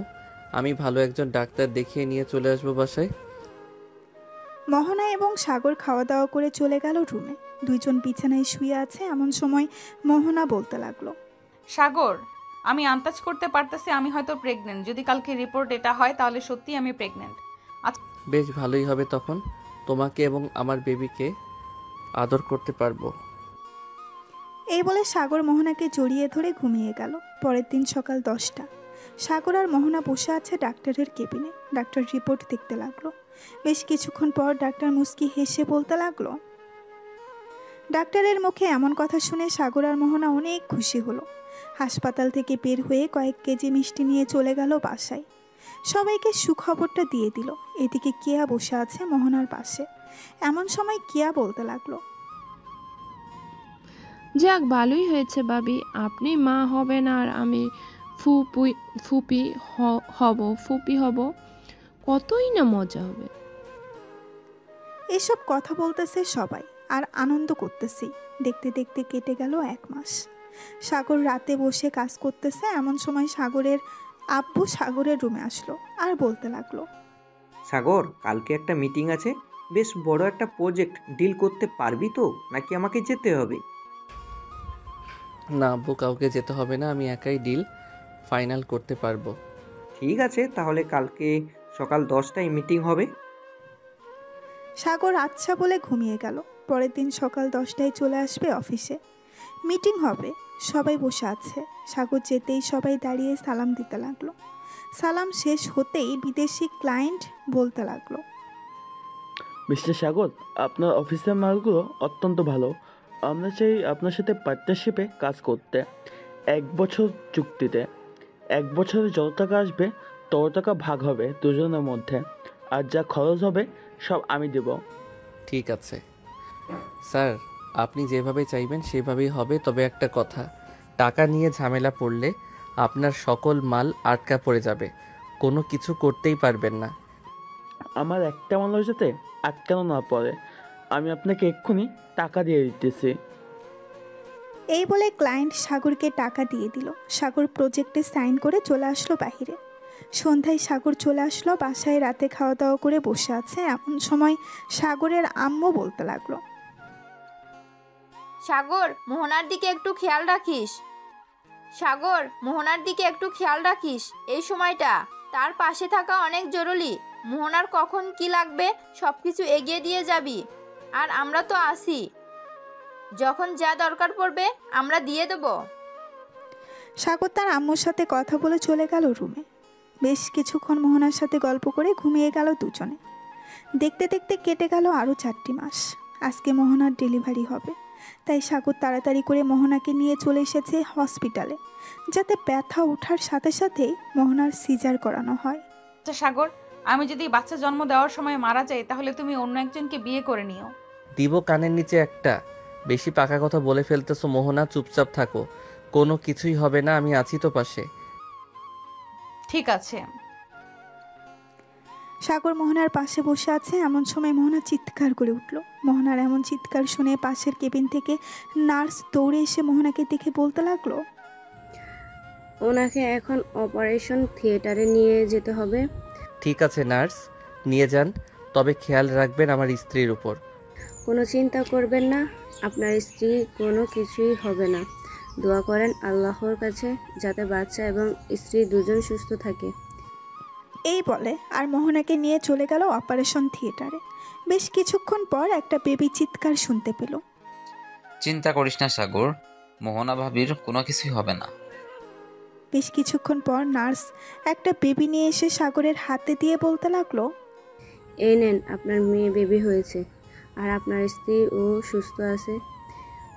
S1: আমি ভালো একজন ডাক্তার দেখিয়ে নিয়ে চলে আসবো বাসায়।
S2: মোহনা এবং সাগর খাওয়া দাওয়া করে চলে গেল রুমে। দুইজন বিছানায় শুয়ে আছে, এমন সময় মোহনা বলতে লাগলো,
S3: সাগর, আমি আন্দাজ করতে পারতেছি আমি হয়তো প্রেগনেন্ট। যদি কালকে রিপোর্ট এটা হয় তাহলে সত্যি আমি প্রেগনেন্ট।
S1: বেশ ভালোই হবে, তখন তোমাকে এবং আমার বেবিকে আদর করতে পারবো।
S2: এই বলে সাগর মোহনাকে জড়িয়ে ধরে ঘুমিয়ে গেল। পরের দিন সকাল 10টা। সাগর আর মোহনা বসে আছে ডাক্তারের কেবিনে। ডাক্তার রিপোর্ট দেখতে লাগলো। বেশ কিছুক্ষণ পর ডাক্তার মুস্কি হেসে বলতে লাগলো, ডাক্তারের মুখে এমন কথা শুনে সাগর আর মোহনা অনেক খুশি হলো। হাসপাতাল থেকে বের হয়ে কয়েক কেজি মিষ্টি নিয়ে চলে গেল বাসায়। সবাইকে সুখবরটা দিয়ে দিল। এদিকে কেয়া বসে আছে মোহনার পাশে। এমন সময় কেয়া বলতে লাগলো,
S4: যাক ভালোই হয়েছে ভাবি, আপনি মা হবেন আর আমি ফুপি হব, কতই না মজা হবে।
S2: এসব কথা বলতেছে সবাই। আর আনন্দ করতেছি। দেখতে দেখতে কেটে গেল 1 মাস। সাগর রাতে বসে কাজ করতেছে, এমন সময় সাগরের আব্বু সাগরের রুমে আসলো আর বলতে লাগলো,
S9: সাগর, কালকে একটা মিটিং আছে, বেশ বড় একটা প্রজেক্ট ডিল করতে পারবি তো, নাকি আমাকে যেতে হবে?
S1: না আব্বু, কাউকে যেতে হবে না, আমি একাই ডিল ফাইনাল করতে পারবো।
S9: ঠিক আছে, তাহলে কালকে সকাল 10টায় মিটিং হবে।
S2: সাগর আচ্ছা বলে ঘুমিয়ে গেল। পরের দিন সকাল 10টায় চলে আসবে অফিসে। মিটিং হবে, সবাই বসে আছে। সাগর যেতেই সবাই দাঁড়িয়ে সালাম দিতে লাগলো। সালাম শেষ হতেই বিদেশি ক্লায়েন্ট বলতে লাগলো,
S13: মিস্টার সাগর, আপনার অফিসের মালগুলো অত্যন্ত ভালো। আমরা চাই আপনার সাথে পার্টনারশিপে কাজ করতে, 1 বছর চুক্তিতে। 1 বছরে যত টাকা আসবে তত টাকা ভাগ হবে দুজনের মধ্যে, আর যা খরচ হবে সব আমি দেব।
S1: ঠিক আছে স্যার, আপনি যেভাবে চাইবেন সেভাবেই হবে। তবে একটা কথা, টাকা নিয়ে ঝামেলা পড়লে আপনার সকল মাল আটকা পড়ে যাবে, কোনো কিছু করতেই পারবেন না।
S13: আমার একটা মানুষ যাতে আটকানো না পড়ে, আমি আপনাকে এক্ষুনি টাকা দিয়ে দিতেছি।
S2: এই বলে ক্লায়েন্ট সাগরকে টাকা দিয়ে দিল। সাগর প্রজেক্টে সাইন করে চলে আসলো বাহিরে। সন্ধ্যায় সাগর চলে আসলো বাসায়। রাতে খাওয়া দাওয়া করে বসে আছে, এমন সময় সাগরের আম্মু বলতে লাগলো,
S7: সাগর, মোহনার দিকে একটু খেয়াল রাখিস। সাগর, মোহনার দিকে একটু খেয়াল রাখিস। এই সময়টা তার পাশে থাকা অনেক জরুরি। মোহনার কখন কি লাগবে সব কিছু এগিয়ে দিয়ে যাবি, আর আমরা তো আছি, যখন যা দরকার পড়বে আমরা দিয়ে দেবো।
S2: সাগর তার আম্মুর সাথে কথা বলে চলে গেল রুমে। বেশ কিছুক্ষণ মোহনার সাথে গল্প করে ঘুমিয়ে গেল দুজনে। দেখতে দেখতে কেটে গেল আরও 4টি মাস। আজকে মোহনার ডেলিভারি হবে, তাই সাগর তাড়াতাড়ি করে মোহনাকে নিয়ে চলে এসেছে হসপিটালে, যাতে ব্যথা ওঠার সাথে সাথেই মোহনার সিজার করানো হয়।
S3: আচ্ছা সাগর, আমি যদি বাচ্চা জন্ম দেওয়ার সময় মারা যাই তাহলে তুমি অন্য একজনকে বিয়ে করে নিও।
S1: দিব কানের নিচে একটা। বেশি পাকা কথা বলে ফেলতেছো মোহনা, চুপচাপ থাকো, কোনো কিছুই হবে না, আমি আছি তো পাশে।
S3: ঠিক আছে।
S2: সাগর মোহনার পাশে বসে আছে, এমন সময় মোহনা চিৎকার করে উঠল। মোহনার এমন চিৎকার শুনে পাশের কেবিন থেকে নার্স দৌড়ে এসে মোহনাকে দেখে বলতে লাগলো,
S12: ওনাকে এখন অপারেশন থিয়েটারে নিয়ে যেতে হবে।
S1: ঠিক আছে নার্স, নিয়ে যান, তবে খেয়াল রাখবেন আমার স্ত্রীর উপর।
S12: কোনো চিন্তা করবেন না, আপনার স্ত্রী কোনো কিছুই হবে না। দোয়া করেন আল্লাহর কাছে যাতে বাচ্চা এবং স্ত্রী দুজন সুস্থ থাকে।
S2: এই বলে আর মোহনাকে নিয়ে চলে গেল অপারেশন থিয়েটারে। বেশ কিছুক্ষণ পর একটা বেবি চিৎকার শুনতে পেল।
S6: চিন্তা করিস না সাগর, মোহনা ভাবির কোনো কিছুই হবে না।
S2: বেশ কিছুক্ষণ পর নার্স একটা বেবি নিয়ে এসে সাগরের হাতে দিয়ে বলতে লাগলো,
S12: এই নেন, আপনার মেয়ে বেবি হয়েছে আর আপনার স্ত্রী ও সুস্থ আছে।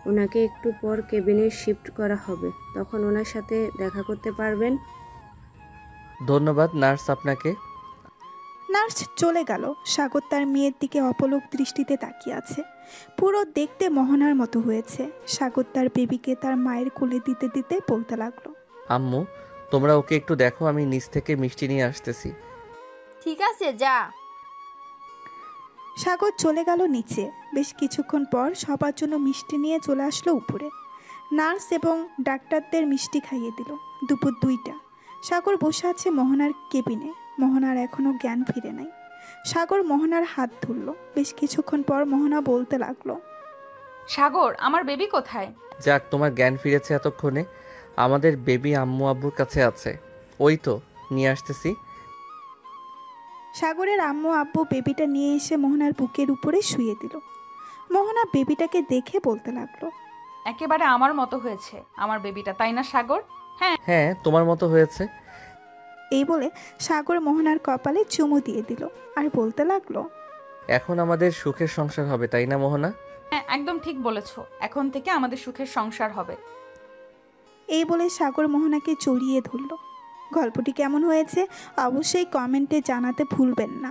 S12: ওনাকে একটু পর কেবিনে শিফট করা হবে, তখন ওনার সাথে দেখা করতে পারবেন।
S1: ধন্যবাদ নার্স আপনাকে।
S2: নার্স চলে গেল। সাগর তার মেয়ের দিকে অপলক দৃষ্টিতে তাকিয়ে আছে। পুরো দেখতে মোহনার মতো হয়েছে। সাগর তার বেবিকে তার মায়ের কোলে দিতে দিতে বলতে লাগলো,
S1: আম্মু, তোমরা ওকে একটু দেখো, আমি নিচ থেকে মিষ্টি নিয়ে আসতেছি।
S7: ঠিক আছে, যা।
S2: সাগর চলে গেল নিচে। বেশ কিছুক্ষণ পর সবার জন্য মিষ্টি নিয়ে চলে আসলো উপরে। নার্স এবং ডাক্তারদের মিষ্টি খাইয়ে দিল। দুপুর 2টা। সাগর বসে আছে মোহনার কেবিনে। মোহনার এখনও জ্ঞান ফিরে নাই। সাগর মোহনার হাত ধরল। বেশ কিছুক্ষণ পর মোহনা বলতে লাগলো,
S3: সাগর, আমার বেবি কোথায়?
S1: যাক, তোমার জ্ঞান ফিরেছে এতক্ষণে। আমাদের বেবি আম্মু আব্বুর কাছে আছে, ওই তো নিয়ে আসতেছি।
S2: সাগরের আম্মু আব্বু বেবিটা নিয়ে এসে মোহনার বুকের উপরে শুয়ে দিল। মোহনা বেবিটাকে দেখে বলতে লাগলো,
S3: একেবারে আমার মতো হয়েছে আমার বেবিটা, তাই না সাগর?
S1: হ্যাঁ, তোমার মতো হয়েছে।
S2: এই বলে সাগর মোহনার কপালে চুমু দিয়ে দিল আর বলতে লাগলো,
S1: এখন আমাদের সুখের সংসার হবে, তাই না মোহনা?
S3: হ্যাঁ, একদম ঠিক বলেছো, এখন থেকে আমাদের সুখের সংসার হবে।
S2: এই বলে সাগর মোহনাকে জড়িয়ে ধরল। গল্পটি কেমন হয়েছে অবশ্যই কমেন্টে জানাতে ভুলবেন না।